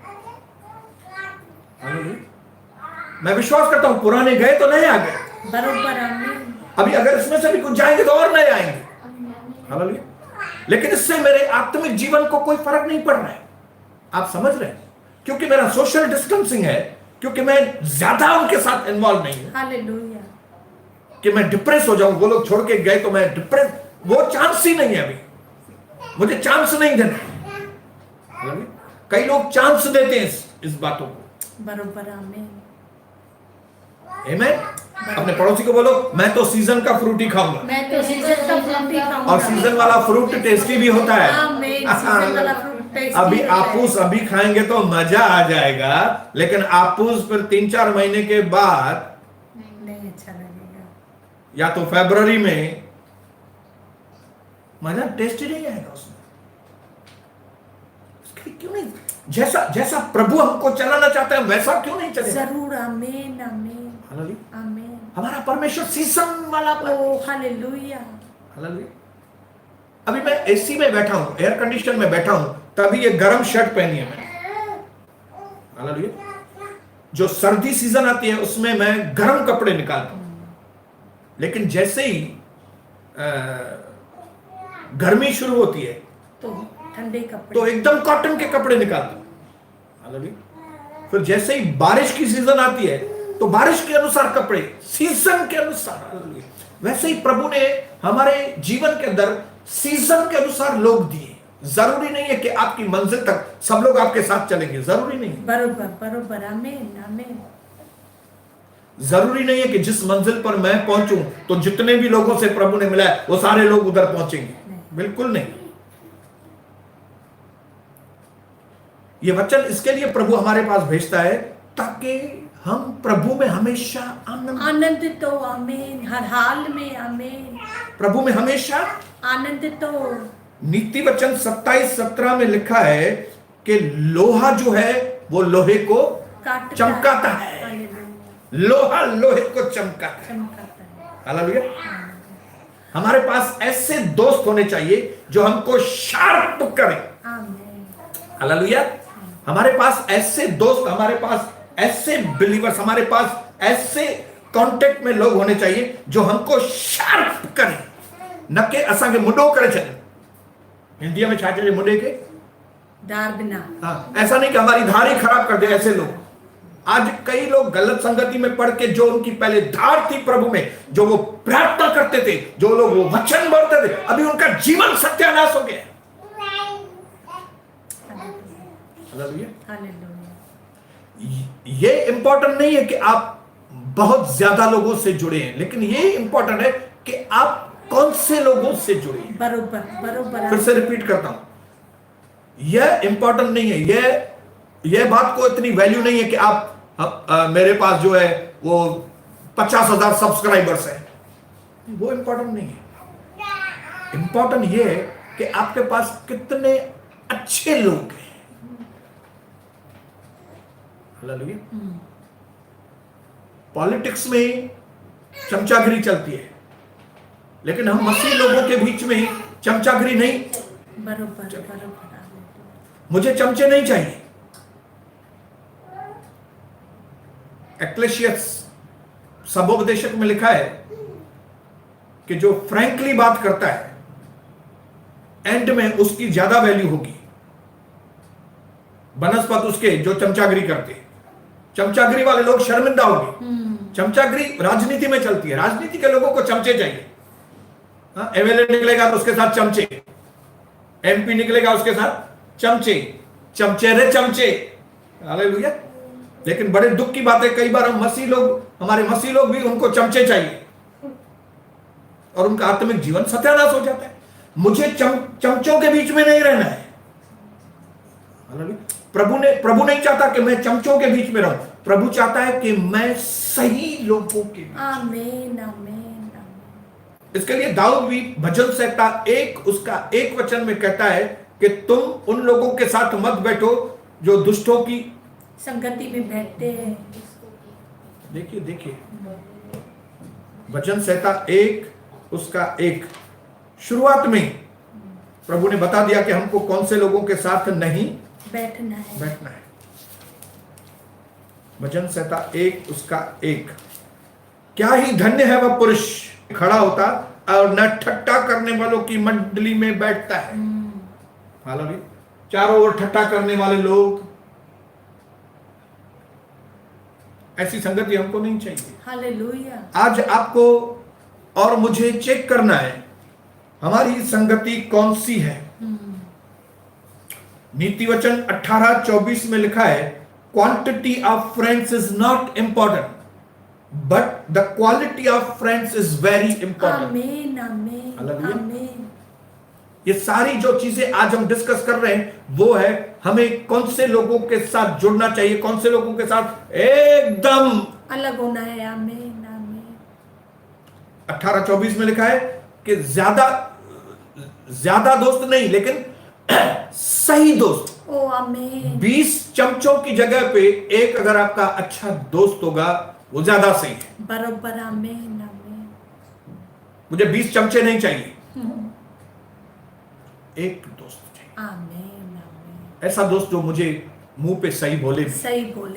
मैं विश्वास करता हूं पुराने गए तो नए आ गए। बरोबर। अभी अगर इसमें से भी कुछ जाएंगे तो और नए आएंगे। हालेलुया। लेकिन इससे मेरे आत्मिक जीवन को कोई फर्क नहीं पड़ रहा है। आप समझ रहे हैं? क्योंकि मेरा सोशल डिस्टेंसिंग है, क्योंकि मैं ज्यादा उनके साथ इन्वॉल्व नहीं हूं। हालेलुया। कि मैं डिप्रेस हो जाऊं, वो लोग छोड़ के गए तो मैं डिप्रेस, वो चांस ही नहीं है। अभी मुझे चांस नहीं देना। कई लोग चांस देते हैं इस बातों को। बरोबर। आमीन। आमीन। अपने पड़ोसी को बोलो, मैं तो सीजन का फ्रूट ही खाऊंगा। मैं तो सीजन का फ्रूट ही खाऊंगा। और सीजन वाला फ्रूट टेस्टी भी होता है। आमीन। सीजन वाला फ्रूट टेस्टी अभी होता है। आपूस अभी खाएंगे तो मजा आ जाएगा, लेकिन आपूस फिर 3-4 महीने के बाद नहीं अच्छा लगेगा, या तो फरवरी में मजा टेस्टी नहीं आएगा उसमें। क्यों नहीं? जैसा प्रभु हमको चलाना चाहता है वैसा क्यों नहीं चलेगा? जरूर। आमीन आमीन आमीन। हमारा परमेश्वर सीजन वाला। ओ हालेलुया। हालेलुया। अभी मैं एसी में बैठा हूं, एयर कंडीशन में बैठा हूं, तभी ये गर्म शर्ट पहनी है मैंने। हालेलुया। जो सर्दी सीजन आती है उसमें मैं गर्म कपड़े निकालता हूं, लेकिन जैसे ही गर्मी शुरू होती है तो ठंडे कपड़े, तो एकदम कॉटन के कपड़े निकालता हूं। हालेलुया। फिर जैसे ही बारिश की सीजन आती है तो बारिश के अनुसार कपड़े, सीजन के अनुसार। हालेलुया। वैसे ही प्रभु ने हमारे जीवन के अंदर सीजन के अनुसार लोग दिए। जरूरी नहीं है कि आपकी मंजिल तक सब लोग आपके साथ चलेंगे, जरूरी नहीं। बरोबर बरोबर, आमीन आमीन। जरूरी नहीं है कि जिस मंजिल पर मैं पहुंचूं तो जितने भी लोगों से प्रभु ने मिला है वो सारे लोग उधर पहुंचेंगे, बिल्कुल नहीं। ये वचन इसके लिए प्रभु हमारे पास भेजता है ताकि हम प्रभु में हमेशा आनंदित हो, आमीन, हर हाल में, आमीन, प्रभु में हमेशा आनंदित हो। नीति वचन 27:17 में लिखा है कि लोहा जो है वो लोहे को चमकाता है, लोहा लोहे को चमकाता है। हालेलुया। हमारे पास ऐसे दोस्त होने चाहिए जो हमको शार्प करें। हालेलुया। हमारे पास ऐसे दोस्त, हमारे पास ऐसे बिलीवर्स, हमारे पास ऐसे कांटेक्ट में लोग होने चाहिए जो हमको शार्प करें, न के असांखे मुडो करे चले। हिंदी में छा चले मुडे के दार बिना। हाँ, ऐसा नहीं कि हमारी धार ही खराब कर दे। ऐसे लोग, आज कई लोग गलत संगति में पढ़ के, जो उनकी पहले धार थी प्रभु में, जो वो प्रार्थना करते थे, जो लोग वो वचन बोलते थे, अभी उनका जीवन सत्यानाश हो गया। ये इंपॉर्टेंट नहीं है कि आप बहुत ज्यादा लोगों से जुड़े हैं, लेकिन ये इंपॉर्टेंट है कि आप कौन से लोगों से जुड़े हैं। बरोबर बरोबर। फिर से रिपीट करता हूं, यह इंपॉर्टेंट नहीं है, यह बात को इतनी वैल्यू नहीं है कि आप मेरे पास जो है वो 50,000 सब्सक्राइबर्स है, वो इंपॉर्टेंट नहीं है। इंपॉर्टेंट यह है कि आपके पास कितने अच्छे लोग हैं। हालेलुया। पॉलिटिक्स में चमचागिरी चलती है, लेकिन हम मसीह लोगों के बीच में चमचागिरी नहीं। बरोबर बरोबर। मुझे चमचे नहीं चाहिए। एक्लेशियस सबोपदेशक में लिखा है कि जो फ्रैंकली बात करता है, एंड में उसकी ज्यादा वैल्यू होगी बनस्पत उसके जो चमचागिरी करते। चमचागिरी वाले लोग शर्मिंदा होंगे। चमचागिरी राजनीति में चलती है, राजनीति के लोगों को चमचे चाहिए। एमएलए निकलेगा तो उसके साथ चमचे, एमपी निकलेगा उसके साथ चमचे, चमचेरे चमचे। हालेलुया। लेकिन बड़े दुख की बात है, कई बार हम मसीह लोग, हमारे मसीह लोग भी, उनको चमचे चाहिए और उनका आत्मिक जीवन सत्यानाश हो जाता है। मुझे चमचों के बीच में नहीं रहना है। प्रभु नहीं चाहता कि मैं चमचों के बीच में रहूं। प्रभु चाहता है कि मैं सही लोगों के बीच। आमीन आमीन। इसके लिए दाऊद भी भजन संहिता 1 उसका 1 वचन में कहता है कि तुम उन लोगों के साथ मत बैठो जो दुष्टों की संगति में बैठते हैं। देखिए भजन संहिता 1 उसका 1 शुरुआत में प्रभु ने बता दिया कि हमको कौन से लोगों के साथ नहीं बैठना है। भजन संहिता 1 उसका 1, क्या ही धन्य है वह पुरुष खड़ा होता और न ठट्टा करने वालों की मंडली में बैठता है। हालांकि चारों ओर ठट्टा करने वाले लोग, ऐसी संगति हमको नहीं चाहिए। हालेलुया। आज आपको और मुझे चेक करना है हमारी संगति कौन सी है। नीति वचन 18:24 में लिखा है, quantity of friends is not important but the quality of friends is very important. आमीन आमीन आमीन। ये सारी जो चीजें आज हम डिस्कस कर रहे हैं वो है हमें कौन से लोगों के साथ जुड़ना चाहिए, कौन से लोगों के साथ एकदम अलग होना है। आमीन आमीन। 18:24 में लिखा है कि ज्यादा दोस्त नहीं, लेकिन सही दोस्त। ओ आमीन। 20 चमचों की जगह पे एक अगर आपका अच्छा दोस्त होगा वो ज्यादा सही है। बरोबर। आमीन आमीन। मुझे 20 चमचे नहीं चाहिए, एक दोस्त चाहिए। आमीन आमीन। ऐसा दोस्त जो मुझे मुंह पे सही बोले,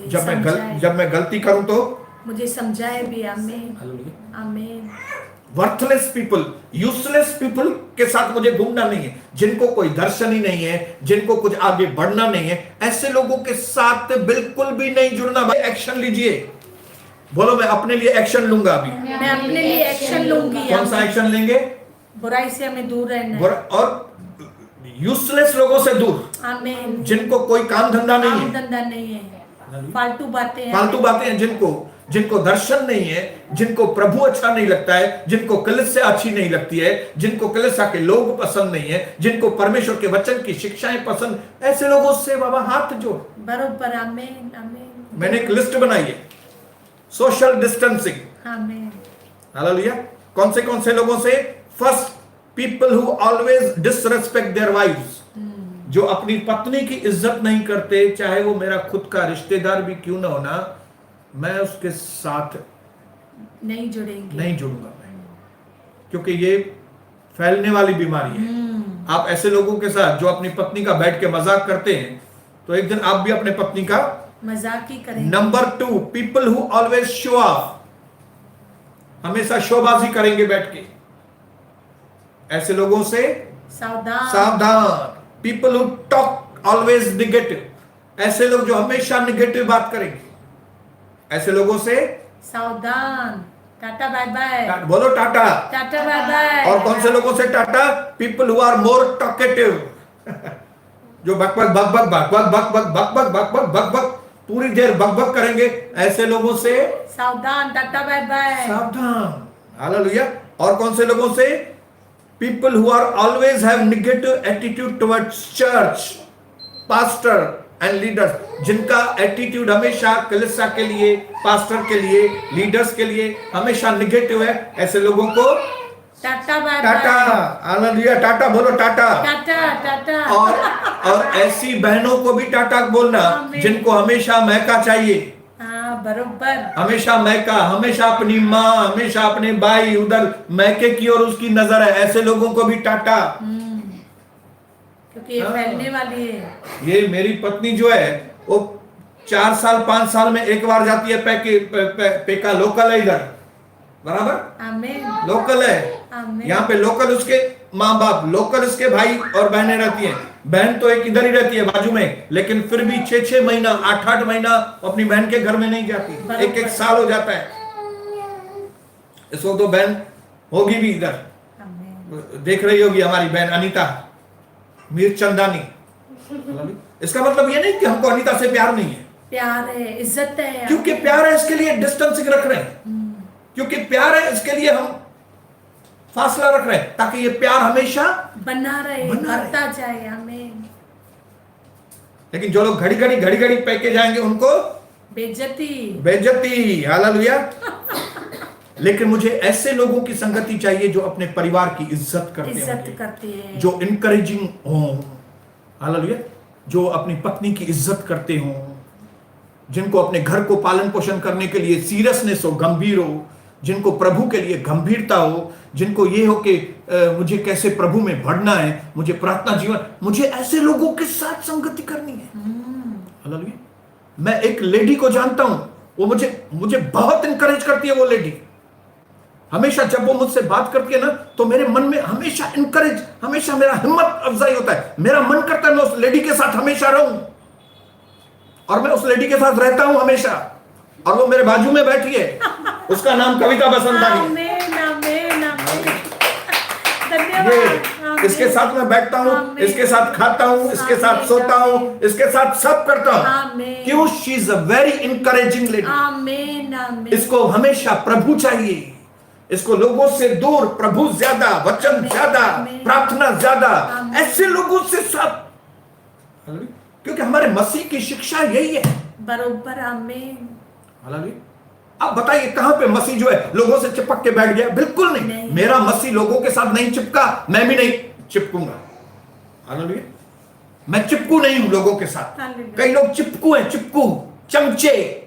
जब मैं गलती करूं तो मुझे समझाए भी। आमीन आमीन। वर्थलेस पीपल, यूजलेस पीपल के साथ मुझे घूमना नहीं है, जिनको कोई दर्शन ही नहीं है, जिनको कुछ आगे बढ़ना नहीं है, ऐसे लोगों के साथ बिल्कुल भी नहीं जुड़ना। भाई एक्शन लीजिए, बोलो मैं अपने लिए एक्शन लूंगा। अभी मैं अपने लिए एक्शन लूंगी। कौन सा एक्शन लेंगे? बुराई से हमें दूर रहना है। और यूजलेस लोगों से दूर, आमीन। जिनको कोई काम धंधा नहीं काम है, धंधा नहीं है, फालतू बातें हैं, फालतू बातें हैं, जिनको दर्शन नहीं है, जिनको प्रभु अच्छा नहीं लगता है, जिनको कलीसिया अच्छी नहीं लगती है, जिनको कलीसिया के लोग पसंद नहीं है, जिनको परमेश्वर के वचन की शिक्षाएं पसंद, ऐसे लोगों से बाबा हाथ जोड़। बरोबर। आमीन आमीन मैंने एक लिस्ट बनाई है, सोशल डिस्टेंसिंग। आमीन। हालेलुया। कौन से लोगों से? First, people who always disrespect their wives, जो अपनी पत्नी की इज्जत नहीं करते, चाहे वो मेरा खुद का रिश्तेदार भी क्यों ना होना, मैं उसके साथ नहीं जुड़ेंगे, नहीं जुड़ूंगा मैं, क्योंकि ये फैलने वाली बीमारी है। आप ऐसे लोगों के साथ जो अपनी पत्नी का बैठ के मजाक करते हैं, तो एक दिन आप भी अपने पत्नी का मजाक ही करेंगे। Number 2, people who always show off, हमेशा शोबाजी करेंगे बैठ के, ऐसे लोगों से सावधान। सावधान। People who talk always negative, ऐसे लोग जो हमेशा निगेटिव बात करेंगे, ऐसे लोगों से सावधान। Tata bye bye. बोलो टाटा। Tata bye bye. और कौन से लोगों से tata? People who are more talkative, जो बक बक बक बक बक बक बक बक बक बक बक बक बक बक पूरी देर बक बक करेंगे, ऐसे लोगों से सावधान। Tata bye bye. सावधान। हालेलुया। और कौन से लोगों से? People who are always have negative attitude towards church, pastor and leaders, जिनका एटीट्यूड हमेशा कलीसिया के लिए, पास्टर के लिए, लीडर्स के लिए हमेशा नेगेटिव है, ऐसे लोगों को tata bye tata. Bye. Hallelujah. Tata बोलो, टाटा। टाटा टाटा। और ऐसी बहनों को भी टाटा बोलना, आमीन। जिनको हमेशा मैका चाहिए, हाँ बरोबर। हमेशा मैका, हमेशा अपनी माँ, हमेशा अपने भाई, उधर मैके की ओर उसकी नजर है, ऐसे लोगों को भी टाटा। क्योंकि ये फैलने वाली है। ये मेरी पत्नी जो है वो 4 साल 5 साल में एक बार जाती है पेका लोकल है इधर, बराबर आमीन लोकल है। आमीन। यहाँ पे लोकल उसके माँ बाप, लोकल उसके भाई और बहनें रहती हैं। बहन तो एक इधर ही रहती है बाजू में, लेकिन फिर भी 6-6 महीना 8-8 महीना अपनी बहन के घर में नहीं जाती, एक साल हो जाता है। इस वक्त तो बहन होगी भी इधर, आमीन। देख रही होगी हमारी बहन अनीता मीरचंदानी। इसका मतलब ये नहीं कि हमको अनीता से प्यार नहीं है, प्यार है, इज्जत है। क्योंकि प्यार है इसके लिए डिस्टेंसिंग रख रहे हैं, क्योंकि प्यार है इसके लिए हम फासला रख रहे हैं, ताकि ये प्यार हमेशा बना रहे, बढ़ता जाए। आमीन। लेकिन जो लोग घड़ी घड़ी पैके जाएंगे उनको बेइज्जती। हालेलुया। लेकिन मुझे ऐसे लोगों की संगति चाहिए जो अपने परिवार की इज्जत करते हैं, जो इनकरेजिंग हो। हालेलुया। जो अपनी पत्नी की इज्जत करते हो, जिनको अपने घर को पालन पोषण करने के लिए सीरियसनेस हो, गंभीर हो, जिनको प्रभु के लिए गंभीरता हो, जिनको ये हो कि मुझे कैसे प्रभु में बढ़ना है, मुझे प्रार्थना जीवन, मुझे ऐसे लोगों के साथ संगति करनी है। हालेलुया। मैं एक लेडी को जानता हूं, वो मुझे बहुत इंकरेज करती है। वो लेडी हमेशा जब वो मुझसे बात करती है ना, तो मेरे मन में हमेशा इंकरेज, हमेशा मेरा हिम्मत अफजाई होता है। मेरा मन करता है मैं उस लेडी के साथ हमेशा रहूं, और मैं उस लेडी के साथ रहता हूं हमेशा, और वो मेरे बाजू में बैठी है। उसका नाम कविता बसंतानी। इसके साथ मैं बैठता हूँ, इसके साथ खाता हूँ, इसके साथ सोता हूँ, इसके साथ सब करता हूँ। क्यों? She is a very encouraging lady. इसको हमेशा प्रभु चाहिए, इसको लोगों से दूर, प्रभु ज्यादा, वचन ज्यादा, प्रार्थना ज्यादा, ऐसे लोगों से सब, क्योंकि हमारे मसीह की शिक्षा यही है। बरोबर। आमीन। अब बताइए कहां पे मसीह जो है लोगों से चिपक के बैठ गया? बिल्कुल नहीं। मेरा मसीह लोगों के साथ नहीं चिपका, मैं भी नहीं चिपकूंगा। हालेलुया। मैं चिपकू नहीं हूं लोगों के साथ। कई लोग चिपकू हैं, चिपकू, चमचे।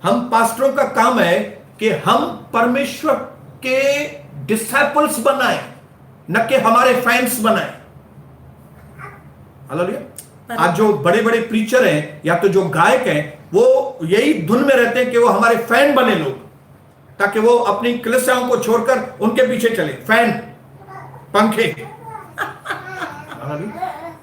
हम पास्टरों का काम है कि हम परमेश्वर के डिसाइपल्स बनाएं, न कि हमारे फैंस बनाएं। हालेलुया। आज जो बड़े बड़े प्रीचर हैं या तो जो गायक हैं, वो यही धुन में रहते हैं कि वो हमारे फैन बने लोग, ताकि वो अपनी कलीसियाओं को छोड़कर उनके पीछे चले, फैन, पंखे।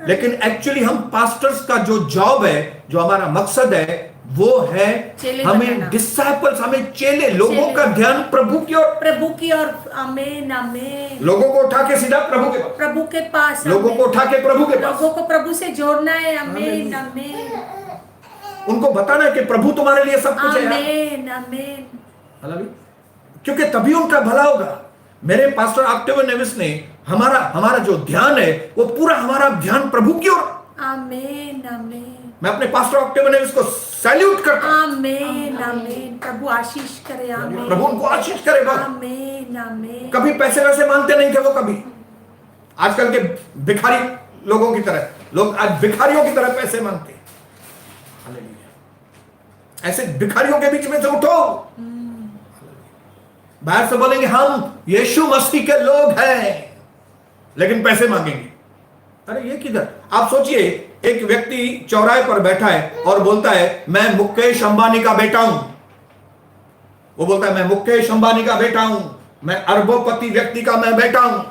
लेकिन एक्चुअली हम पास्टर्स का जो जॉब है, जो हमारा मकसद है, वो है चेले हमें बनाना। डिसाइपल्स, हमें चेले, लोगों चेले। का ध्यान प्रभु की ओर, प्रभु की ओर। आमीन आमीन। लोगों को उठा के सीधा प्रभु के पास, प्रभु के पास। लोगों को उठा के प्रभु के पास, लोगों को प्रभु से जोड़ना है। आमीन हालेलुया। आमीन। उनको बताना है कि प्रभु तुम्हारे लिए सब कुछ है। आमीन आमीन। हालेलुया। क्योंकि तभी उनका भला होगा। मेरे पास्टर ऑक्टेवियो नेविस ने हमारा जो ध्यान है वो पूरा हमारा ध्यान प्रभु की ओर। आमीन आमीन। मैं अपने पास्टर ऑक्टेवियो नेविस को सैल्यूट करता हूं। आमीन आमीन। प्रभु आशीष करे। आमीन। प्रभु उनको आशीष करे। बस आमीन आमीन। कभी पैसे वैसे मांगते नहीं थे वो, कभी आजकल के भिखारी लोगों की तरह, लोग आज भिखारियों की तरह पैसे मांगते हैं। हालेलुया। ऐसे भिखारियों के बीच में से उठो। बाहर से बोलेंगे हम यीशु मसीह के लोग हैं, लेकिन पैसे मांगेंगे। अरे ये किधर? आप सोचिए, एक व्यक्ति चौराहे पर बैठा है और बोलता है मैं मुकेश अंबानी का बेटा हूं। वो बोलता है मैं मुकेश अंबानी का बेटा हूं, मैं अरबोपति व्यक्ति का मैं बेटा हूं,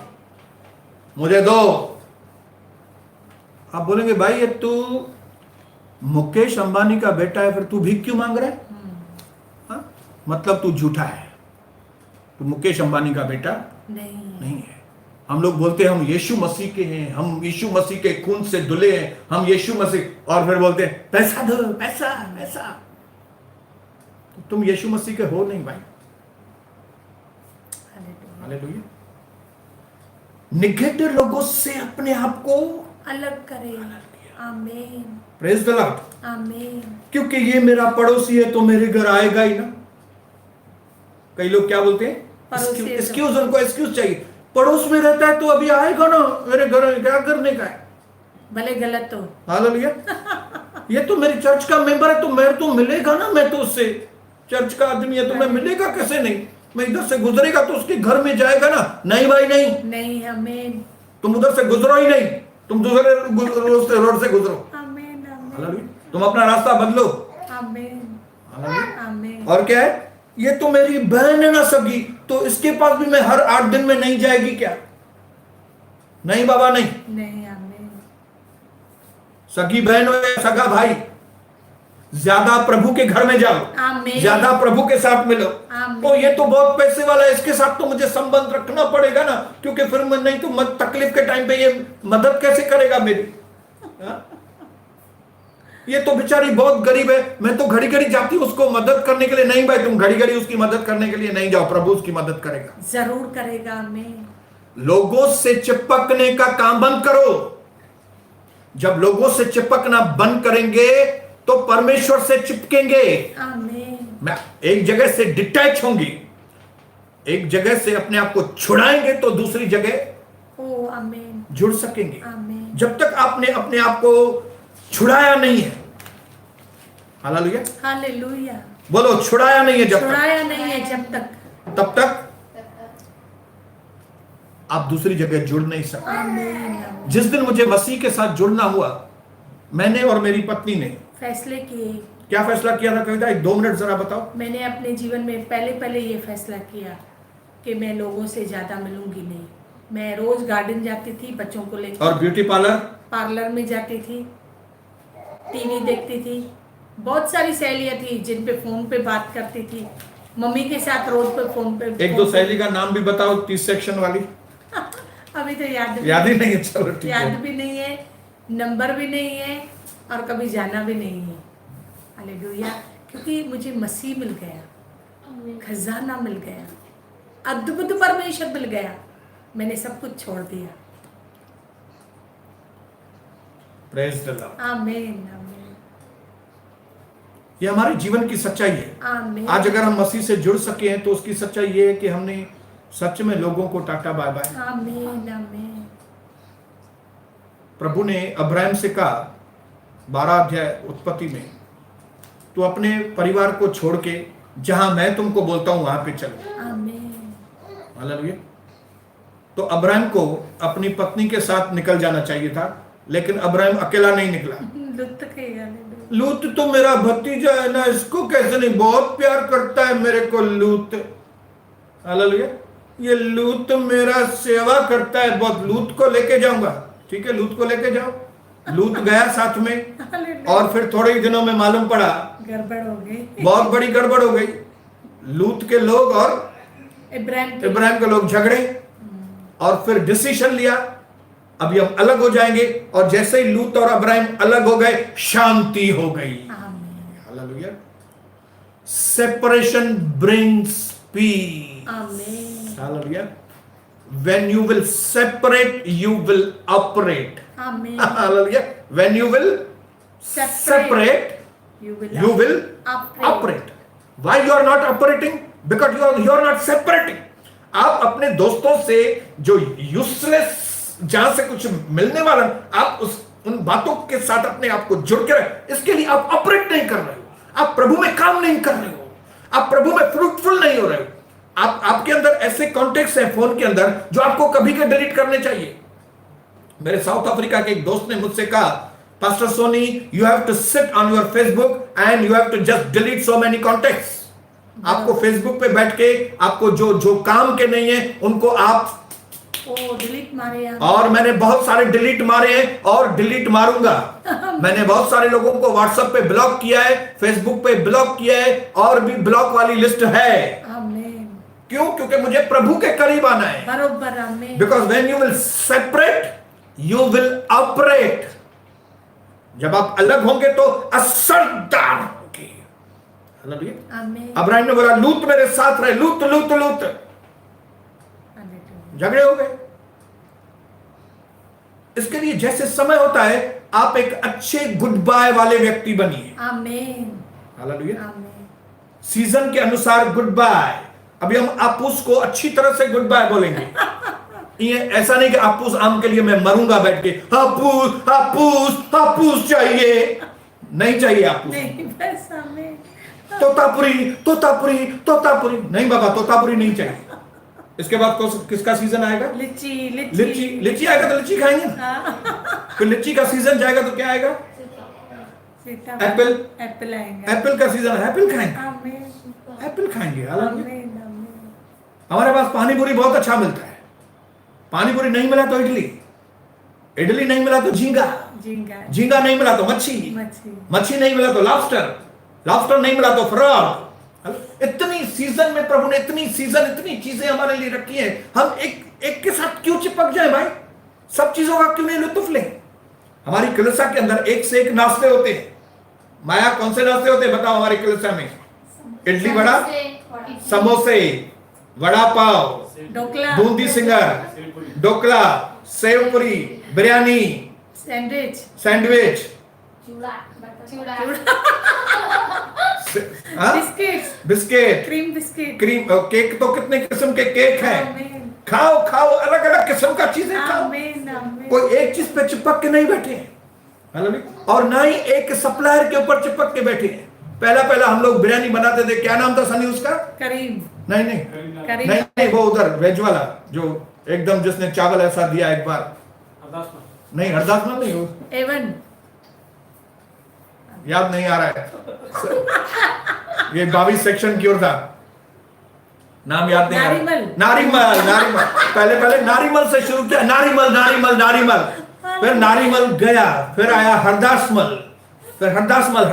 मुझे दो। आप बोलेंगे भाई ये तू मुकेश अंबानी का बेटा है, फिर तू भीख क्यों मांग रहा है? हाँ? मतलब तू झूठा है, तू मुकेश अंबानी का बेटा नहीं है। हम लोग बोलते हैं हम यीशु मसीह के हैं, हम यीशु मसीह के खून से धुले हैं, हम यीशु मसीह, और फिर बोलते हैं पैसा दो, पैसा पैसा। तो तुम यीशु मसीह के हो नहीं भाई। हालेलुया। निगेटिव लोगों से अपने आप को अलग करे। आमीन प्रेज द लॉर्ड। आमीन। क्योंकि ये मेरा पड़ोसी है तो मेरे घर आएगा ही ना। कई लोग क्या बोलते हैं, पड़ोसी है तो- एक्सक्यूज, उनको एक्सक्यूज चाहिए। पड़ोस में रहता है तो अभी आएगा ना मेरे घर, क्या करने का है? भले गलत हो। हालेलुया। ये तो मेरी चर्च का मेंबर है तो मैं तो मिलेगा ना, मैं तो उससे चर्च का आदमी है तो मैं मिलेगा कैसे नहीं? मैं इधर से गुजरेगा तो उसके घर में जाएगा ना। नहीं भाई नहीं, नहीं। आमीन तुम उधर से गुजरो ही नहीं, तुम दूसरे रोड से गुजरो। आमीन हालेलुया। आमीन तुम अपना रास्ता बदलो। आमीन हालेलुया। आमीन। और क्या है, ये तो मेरी बहन है ना सगी, तो इसके पास भी मैं हर 8 दिन में नहीं जाएगी क्या? नहीं बाबा नहीं। नहीं। आमीन सगी बहन हो या सगा भाई, ज्यादा प्रभु के घर में जाओ, आमीन। ज्यादा प्रभु के साथ मिलो। आमीन। तो ये तो बहुत पैसे वाला है, इसके साथ तो मुझे संबंध रखना पड़ेगा ना, क्योंकि फिर मैं नहीं तो तकलीफ के टाइम पे ये मदद कैसे करेगा मेरी? हाँ? ये तो बेचारी बहुत गरीब है, मैं तो घड़ी घड़ी जाती हूँ उसको मदद करने के लिए। नहीं भाई, तुम घड़ी घड़ी उसकी मदद करने के लिए नहीं जाओ, प्रभु उसकी मदद करेगा, जरूर करेगा। आमीन। लोगों से चिपकने का काम बंद करो। जब लोगों से चिपकना बंद करेंगे तो परमेश्वर से चिपकेंगे। आमीन। मैं एक जगह से डिटैच होंगी, एक जगह से अपने आप को छुड़ाएंगे तो दूसरी जगह ओ आमीन। जुड़ सकेंगे। आमीन। जब तक आपने अपने आप को छुड़ाया नहीं है, हालेलुया, हालेलुया। बोलो छुड़ाया नहीं है जब तक, छुड़ाया नहीं है जब तक, तब तक आप दूसरी जगह जुड़ नहीं सकते। आमीन। जिस दिन मुझे मसीह के साथ जुड़ना हुआ, मैंने और मेरी पत्नी ने फैसले किए। क्या फैसला किया था कविता? 2 मिनट जरा बताओ। मैंने अपने जीवन में पहले ये फैसला किया कि मैं लोगों से ज्यादा मिलूंगी नहीं। मैं रोज गार्डन जाती थी बच्चों को लेकर, और ब्यूटी पार्लर में जाती थी, टीवी देखती थी। बहुत सारी सहेलियां थी जिन पे फोन पे बात करती थी, मम्मी के साथ रोज पे फोन पे। 1-2 सहेली का नाम भी बताओ, 30 सेक्शन वाली। अभी तो याद ही नहीं है, चलो ठीक याद है। भी नहीं है, नंबर भी नहीं है, और कभी जाना भी नहीं है। हालेलुया। क्योंकि मुझे मसीह मिल गया, खजाना मिल गया, अद्भुत परमेश्वर मिल गया। मैंने सब कुछ छोड़ दिया। Praise the lord. आमीन आमीन ये हमारे जीवन की सच्चाई है। आमीन। आज अगर हम मसीह से जुड़ सके हैं तो उसकी सच्चाई ये है कि हमने सच में लोगों को टाटा बाय बाय। आमीन आमीन। प्रभु ने अब्राहम से कहा 12 अध्याय उत्पत्ति में, तू अपने परिवार को छोड़ के जहां मैं तुमको बोलता हूं वहां पे चलो। आमीन। हालेलुया। तो अब्राहम को अपनी पत्नी के साथ निकल जाना चाहिए था, लेकिन अब्राहम अकेला नहीं निकला। लूत के लूत तो मेरा भतीजा है ना, इसको कैसे नहीं, बहुत प्यार करता है मेरे को लूत। हालेलुया। ये लूत मेरा सेवा करता है बहुत, लूत को लेके जाऊंगा। ठीक है, लूत को लेके जाओ। लूत गया साथ में, हालेलुया। और फिर थोड़े ही दिनों में मालूम पड़ा गड़बड़ हो गई। बहुत बड़ी गड़बड़ हो गई। लूत के लोग और इब्राहिम के लोग झगड़े, और फिर डिसीजन लिया अभी हम अलग हो जाएंगे, और जैसे ही लूत और इब्राहिम अलग हो गए शांति हो गई। Hallelujah. Separation brings peace. Amen. Hallelujah. When you will separate, you will operate. आमीन। Hallelujah. When you will separate, you you will operate. Why you are not operating? Because you are not separating. आप अपने दोस्तों से जो useless, जहां से कुछ मिलने वाला, आप उन बातों के साथ अपने आप को जुड़ के रहे, इसके लिए आप ऑपरेट नहीं कर रहे हो, आप प्रभु में काम नहीं कर रहे हो, आप प्रभु में फ्रूटफुल नहीं हो रहे हो। आपके अंदर ऐसे कॉन्टेक्ट्स हैं फोन के अंदर जो आपको कभी के डिलीट करने चाहिए। मेरे साउथ अफ्रीका के एक दोस्त ने मुझसे कहा, pastor Soni, you have to sit on your Facebook and you have to just delete so many contacts. आपको फेसबुक पे बैठ के आपको जो काम के नहीं है उनको आप डिलीट मारे। और मैंने बहुत सारे डिलीट मारे हैं और डिलीट मारूंगा। मैंने बहुत सारे लोगों को व्हाट्सएप पे ब्लॉक किया है, फेसबुक पे ब्लॉक किया है, और भी ब्लॉक वाली लिस्ट है। क्यों? क्योंकि मुझे प्रभु के करीब आना है। बरोबर। आमीन। Because when you will separate you will operate. जब आप अलग होंगे तो असरदार होंगे। आमीन। अब्राहिम ने बोला, लूत मेरे साथ रहे, लूत लूत लूत। झगड़े हो गए। इसके लिए जैसे समय होता है आप एक अच्छे गुड बाय वाले व्यक्ति बनिए। आमीन। हालेलुया। आमीन। सीजन के अनुसार गुड बाय। अभी हम आपूस को अच्छी तरह से गुड बाय बोलेंगे। ये ऐसा नहीं कि आपूस आम के लिए मैं मरूंगा बैठ के, आपूस आपूस आपूस चाहिए, नहीं चाहिए आपूस। नहीं, बस आमीन। तोतापुरी तोतापुरी तोतापुरी नहीं बाबा, तोतापुरी नहीं चाहिए। इसके बाद किसका सीजन आएगा? लिच्ची। लिच्ची। लिच्ची आएगा तो लिच्ची खाएंगे। फिर लिच्ची का सीजन जाएगा तो क्या आएगा? एप्पल। एप्पल आएगा। एप्पल का सीजन है, एप्पल खाएंगे। आमीन। एप्पल खाएंगे। आमीन। हमारे पास पानी पूरी बहुत अच्छा मिलता है। पानी पूरी नहीं मिला तो इडली, इडली नहीं मिला तो झींगा, झींगा नहीं मिला तो मच्छी, मच्छी नहीं मिला तो लॉबस्टर, लॉबस्टर नहीं मिला तो फ्रॉग। इतनी सीजन में प्रभु ने इतनी चीजें हमारे लिए रखी है। हम एक के साथ क्यों चिपक जाए भाई? सब चीजों का क्यों नहीं लुत्फ ले? हमारी कलीसिया के अंदर एक से एक नाश्ते होते हैं। माया, कौन से नाश्ते होते हैं बताओ हमारी कलीसिया में? इडली वड़ा, समोसे, वड़ा पाव, बूंदी सिंगर, ढोकला, सेव पूरी, biryani, sandwich, biscuit, cream, cake तो कितने किस्म के केक हैं। खाओ खाओ, अलग अलग किस्म का चीजें खाओ। कोई एक चीज पे चिपक के नहीं बैठे हैं, और ना ही एक सप्लायर के ऊपर चिपक के बैठे हैं। पहला हम लोग बिरयानी बनाते थे, क्या नाम था सनी उसका? करीम। नहीं, वो उधर वेज वाला जो एकदम जिसने चावल ऐसा दिया एक बार। नहीं, हरदास नहीं, वो एवन, याद नहीं आ रहा है। ये 22 सेक्शन की ओर था, नाम याद नहीं आ रहा। नारीमल। पहले नारीमल से शुरू किया, नारीमल, फिर नारीमल गया, फिर आया हरदासमल, फिर हरदासमल,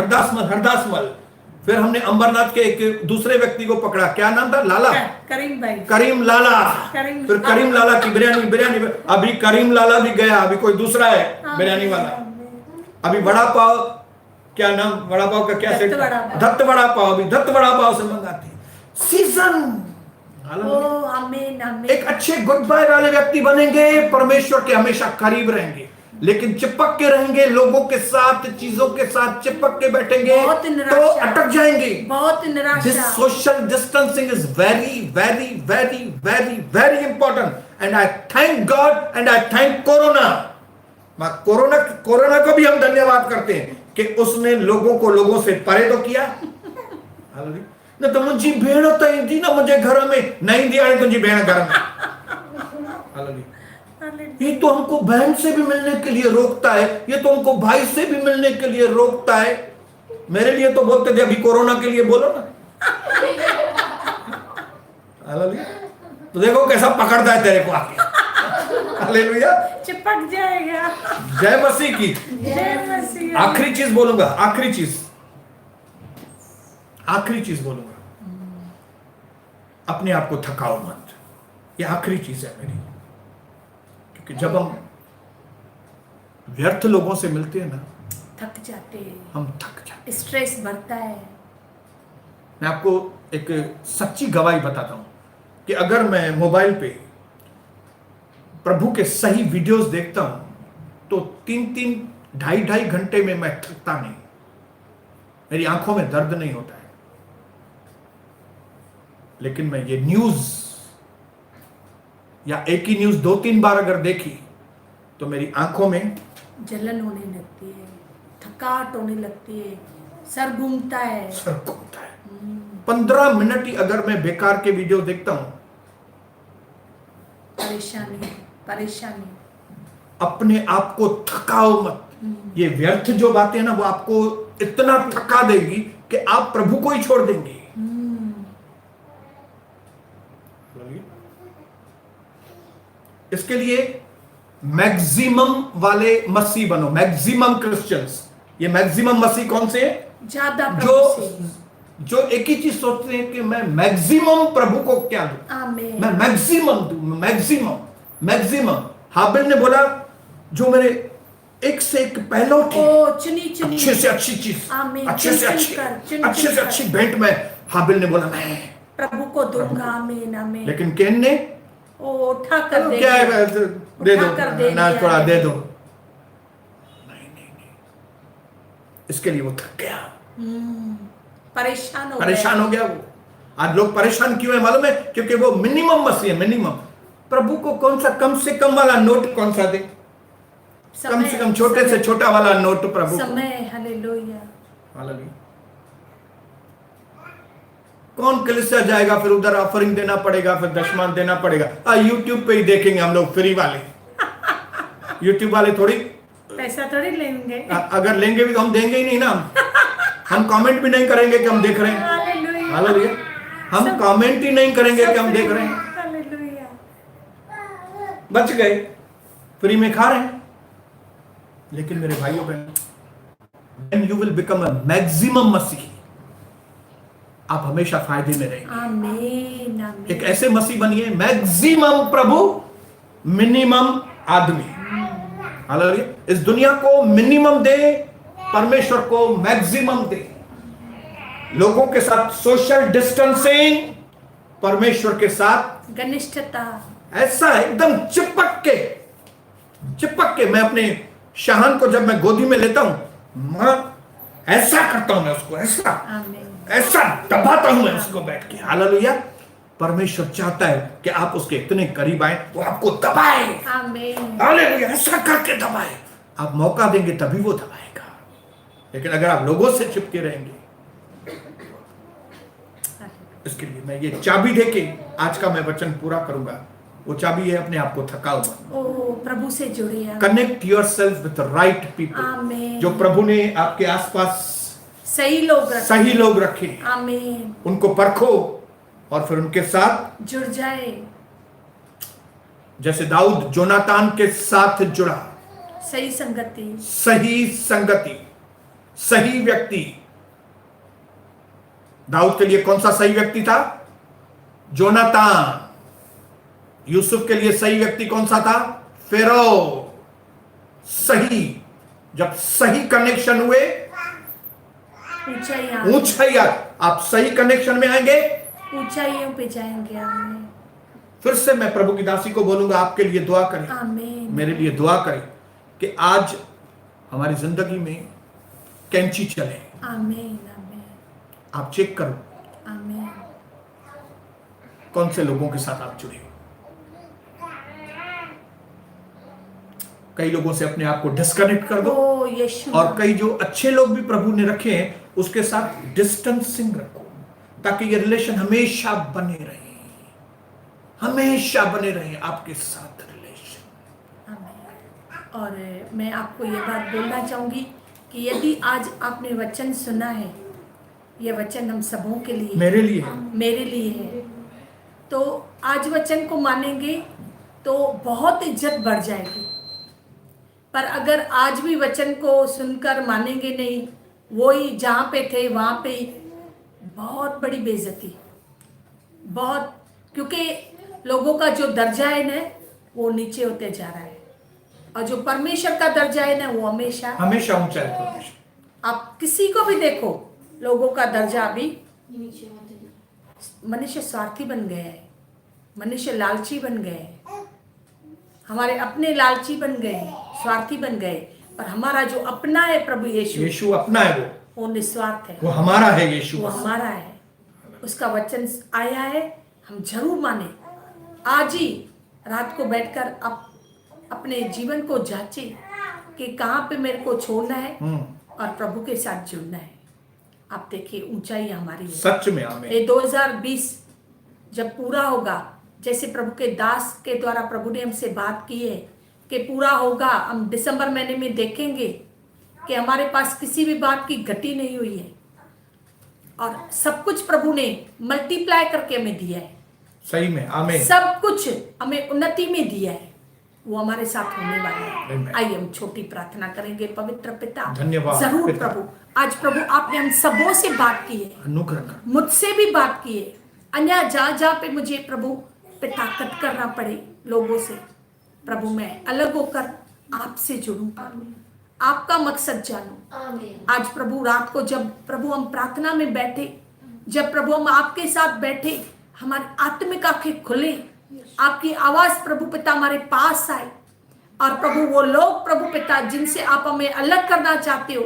फिर हमने अंबरनाथ के एक दूसरे व्यक्ति को पकड़ा, क्या नाम था? लाला, करीम लाला। फिर करीम लाला की बिरयानी। अभी करीम लाला भी गया, अभी कोई दूसरा है बिरयानी वाला। अभी वड़ा पाव, क्या नाम वड़ा पाव का? क्या सेट? दत्त वड़ा पाव। अभी दत्त वड़ा पाव से मंगाते हैं। सीजन। एक अच्छे गुड बाय वाले व्यक्ति बनेंगे, परमेश्वर के हमेशा करीब रहेंगे। लेकिन चिपक के रहेंगे लोगों के साथ, चीजों के साथ चिपक के बैठेंगे तो अटक जाएंगे। बहुत निराशा। This social distancing is very very very very very important and I thank God and I thank corona को भी हम धन्यवाद करते हैं कि उसने लोगों को लोगों से परे तो किया। न तो मुझे भेड़ तो थी ना, मुझे घर में नहीं दिया तुझी भेड़ घर में। ये तो हमको बहन से भी मिलने के लिए रोकता है, ये तो हमको भाई से भी मिलने के लिए रोकता है। मेरे लिए तो बोलते थे, अभी कोरोना के लिए बोलो ना। तो देखो कैसा पकड़ता है तेरे को आके। हालेलुया, चिपक जाएगा। जय मसीह की। जय मसीह। आखिरी चीज बोलूंगा, आखिरी चीज बोलूंगा, अपने आप को थकाओ मत। ये आखिरी चीज है मेरी, क्योंकि जब हम व्यर्थ लोगों से मिलते हैं ना, थक जाते हैं, हम थक जाते स्ट्रेस बढ़ता है। हैं। मैं आपको एक सच्ची गवाही बताता हूं कि अगर मैं मोबाइल पे प्रभु के सही वीडियोस देखता हूं तो 3-3, 2.5 घंटे में मैं थकता नहीं, मेरी आंखों में दर्द नहीं होता है। लेकिन मैं ये न्यूज या एक ही न्यूज 2-3 बार अगर देखी तो मेरी आंखों में जलन होने लगती है, थकावट होने लगती है, सर घूमता है। सर घूमता है। 15 मिनट ही अगर मैं बेकार के वीडियो देखता हूं, परेशानी। अपने आप को थकाओ मत। ये व्यर्थ जो बातें हैं ना, वो आपको इतना थका देगी कि आप प्रभु को ही छोड़ देंगे। इसके लिए मैक्सिमम वाले मसीह बनो, मैक्सिमम क्रिश्चियंस। ये मैक्सिमम मसीह कौन से हैं? ज्यादा जो एक ही चीज सोचते हैं कि मैं मैक्सिमम प्रभु को क्या दूं, आमीन। मैं मैक्सिमम दूं, मैक्सिमम। हाबिल ने बोला जो मेरे एक से एक पहलो थे, चुनी अच्छे से अच्छी चीज, आमीन। अच्छे से अच्छी भेंट में हाबिल ने बोला मैं प्रभु को दूंगा। आमीन आमीन। लेकिन केन ने उठा कर दे, क्या है, दे दो ना, थोड़ा दे दो। नहीं, इसके लिए वो थक गया, परेशान हो गया वो। आज लोग परेशान क्यों है मालूम है? क्योंकि वो मिनिमम मसीह है, मिनिमम। प्रभु को कौन सा कम से कम वाला नोट कौन सा दे? कम से कम छोटे से छोटा वाला नोट प्रभु समय। हालेलुया। कौन कलीसिया जाएगा? फिर उधर ऑफरिंग देना पड़ेगा, फिर दशमान देना पड़ेगा। यूट्यूब पे ही देखेंगे हम लोग, फ्री वाले। यूट्यूब वाले थोड़ी पैसा थोड़ी लेंगे। अगर लेंगे भी तो हम देंगे ही नहीं ना। हम कमेंट भी नहीं करेंगे कि हम देख रहे हैं। हालेलुया। हम कमेंट ही नहीं करेंगे कि हम देख रहे हैं। हालेलुया। बच गए, फ्री में खा रहे हैं। लेकिन मेरे भाइयों बहन, when you will become a maximum मसीह, आप हमेशा फायदे में रहेंगे। आमीन आमीन। एक ऐसे मसीह बनिए, मैक्सिमम प्रभु, मिनिमम आदमी। हालेलुया। इस दुनिया को मिनिमम दे, परमेश्वर को मैक्सिमम दे। लोगों के साथ सोशल डिस्टेंसिंग, परमेश्वर के साथ घनिष्ठता। ऐसा एकदम चिपक के मैं अपने शाहन को जब मैं गोदी में लेता हूं, ऐसा करता हूं, मैं उसको ऐसा दबाता हूं मैं उसको बैठ के। हालेलुया। परमेश्वर चाहता है कि आप उसके इतने करीब आए, वो आपको दबाए। आमीन। हालेलुया। ऐसा करके दबाए। आप मौका देंगे तभी वो दबाएगा। लेकिन अगर आप लोगों से चिपके रहेंगे, इसके लिए मैं ये चाबी देके आज का मैं वचन पूरा करूंगा। वो चाबी है, अपने आप को थकाओ मत। प्रभु से जुड़िए। Connect yourself with the right people. जो प्रभु ने आपके आसपास सही लोग रखे। आमीन। उनको परखो और फिर उनके साथ जुड़ जाए। जैसे दाऊद जोनातान के साथ जुड़ा। सही संगति, सही व्यक्ति। दाऊद के लिए कौन सा सही व्यक्ति था? जोनातान। यूसुफ के लिए सही व्यक्ति कौन सा था? फेरो। सही, जब सही कनेक्शन हुए, ऊंचाई, आप सही कनेक्शन में आएंगे, ऊंचाइयों पे जाएंगे। आमीन। फिर से मैं प्रभु की दासी को बोलूंगा, आपके लिए दुआ करें। आमीन। मेरे लिए दुआ करें कि आज हमारी जिंदगी में कैंची चले। आमीन आमीन। आप चेक करो आमीन। कौन से लोगों के साथ आप जुड़े। कई लोगों से अपने आप को डिस्कनेक्ट कर दो, और कई जो अच्छे लोग भी प्रभु ने रखे हैं उसके साथ डिस्टेंसिंग रखो, ताकि ये रिलेशन हमेशा बने रहे आपके साथ रिलेशन। और मैं आपको ये बात बोलना चाहूंगी कि यदि आज आपने वचन सुना है, ये वचन हम सबों के लिए, मेरे लिए है, तो आज वचन को मानेंगे तो बहुत इज्जत बढ़ जाएगी। पर अगर आज भी वचन को सुनकर मानेंगे नहीं, वही जहाँ पे थे वहाँ पे ही, बहुत बड़ी बेइज्जती, बहुत, क्योंकि लोगों का जो दर्जा है ना वो नीचे होते जा रहा है, और जो परमेश्वर का दर्जा है ना वो हमेशा हमेशा ऊंचा है परमेश्वर। आप किसी को भी देखो, लोगों का दर्जा अभी, मनुष्य स्वार्थी बन गए हैं, मनुष्य लालची बन गए हैं, हमारे अपने लालची बन गए, स्वार्थी बन गए। पर हमारा जो अपना है प्रभु यीशु अपना है, वो निस्वार्थ है, वो हमारा है, यीशु वो हमारा है। उसका वचन आया है, हम जरूर माने। आज ही रात को बैठकर अपने जीवन को जांचे कि कहाँ पे मेरे को छोड़ना है और प्रभु के साथ जुड़ना है। आप देखिए ऊंचाई हमारी है सच में। आमीन। ये 2020 जब पूरा होगा, जैसे प्रभु के दास के द्वारा प्रभु ने हमसे बात की है कि पूरा होगा, हम दिसंबर महीने में देखेंगे कि हमारे पास किसी भी बात की घटी नहीं हुई है और सब कुछ प्रभु ने मल्टीप्लाई करके हमें दिया है। सही में। आमीन। सब कुछ हमें उन्नति में दिया है, वो हमारे साथ होने वाला है। आइए हम छोटी प्रार्थना करेंगे। पवित्र पिता, धन्यवाद जरूर पिता। प्रभु, आज प्रभु आपने हम सबों से बात की है, अनुग्रह कर, मुझसे भी बात की है। अन्य जा पे मुझे प्रभु पिता कट करना पड़े लोगों से, प्रभु मैं अलग होकर आपसे जुड़ूं, आपका मकसद जानूं। आज प्रभु रात को जब प्रभु हम प्रार्थना में बैठे, जब प्रभु हम आपके साथ बैठे, हमारी आत्मिक आंखें खुले, आपकी आवाज प्रभु पिता हमारे पास आए, और प्रभु वो लोग प्रभु पिता जिनसे आप हमें अलग करना चाहते हो,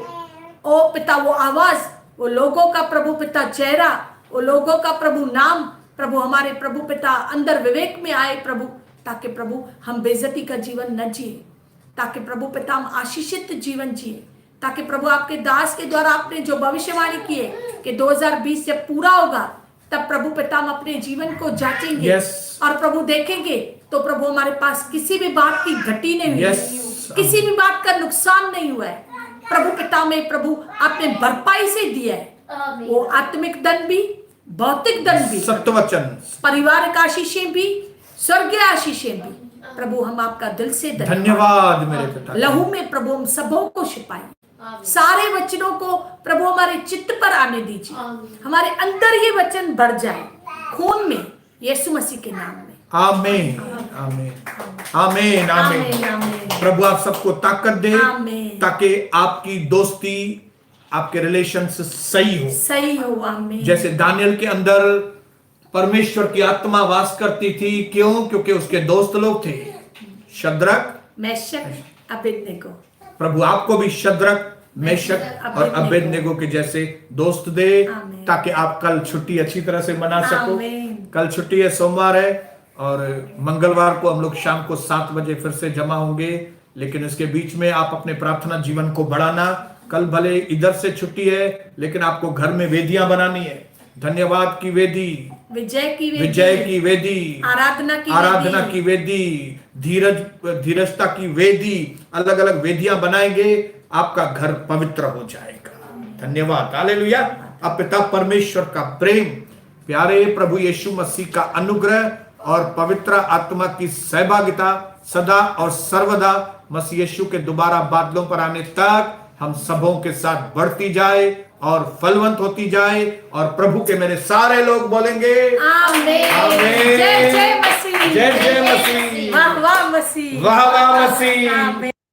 ओ पिता वो आवाज, वो लोगों का प्रभु पिता चेहरा, वो लोगों का प्रभु नाम, प्रभु हमारे प्रभु पिता अंदर विवेक में आए प्रभु, ताकि प्रभु हम बेइज्जती का जीवन न जिए, ताकि प्रभु पिता हम आशीषित जीवन जिए, ताकि प्रभु आपके दास के द्वारा आपने जो भविष्यवाणी की है कि 2020 जब पूरा होगा तब प्रभु पिता हम अपने जीवन को जांचेंगे और प्रभु देखेंगे तो प्रभु हमारे पास किसी भी बात की घटी नहीं हुई है, किसी भी बात का नुकसान नहीं हुआ है। प्रभु पिता में प्रभु आपने भरपाई से दिया है, वो आत्मिक धन भी, भौतिक धन भी, सत्यवचन, परिवार का आशीषें भी, स्वर्गीय आशीषें भी। प्रभु हम आपका दिल से धन्यवाद मेरे पिता। लहू में प्रभु हम सबों को छिपाए, सारे वचनों को प्रभु हमारे चित्त पर आने दीजिए, हमारे अंदर ये वचन बढ़ जाए खून में, यीशु मसीह के नाम में। आमीन आमीन आमीन आमीन। प्रभु आप सबको ताकत दे, ताकि आपकी दोस्ती, आपके रिलेशन सही हो। आमीन। जैसे दानियल के अंदर परमेश्वर की आत्मा वास करती थी, क्यों? क्योंकि उसके दोस्त लोग थे, शद्रक, मेशक, अबेदनेगो। प्रभु आपको भी शद्रक, मेशक और अबेदनेगो के जैसे दोस्त दे, ताकि आप कल छुट्टी अच्छी तरह से मना सको। कल छुट्टी है, सोमवार है, और मंगलवार को हम लोग शाम को 7 बजे फिर से जमा होंगे। लेकिन इसके बीच में आप अपने प्रार्थना जीवन को बढ़ाना। कल भले इधर से छुट्टी है, लेकिन आपको घर में वेदियां बनानी है। धन्यवाद की वेदी, विजय की वेदी, आराधना की वेदी, धीरजता की वेदी, अलग अलग वेदियां बनाएंगे, आपका घर पवित्र हो जाएगा। धन्यवाद, हालेलुया। अब पिता परमेश्वर का प्रेम, प्यारे प्रभु यीशु मसीह का अनुग्रह और पवित्र आत्मा की सहभागिता सदा और सर्वदा मसीह यीशु के दोबारा बादलों पर आने तक हम सबों के साथ बढ़ती जाए और फलवंत होती जाए, और प्रभु के मेरे सारे लोग बोलेंगे आमीन। आमीन। जय जय मसीह, जय जय मसीह, वाह वाह मसीह, वाह वाह मसीह। आमीन।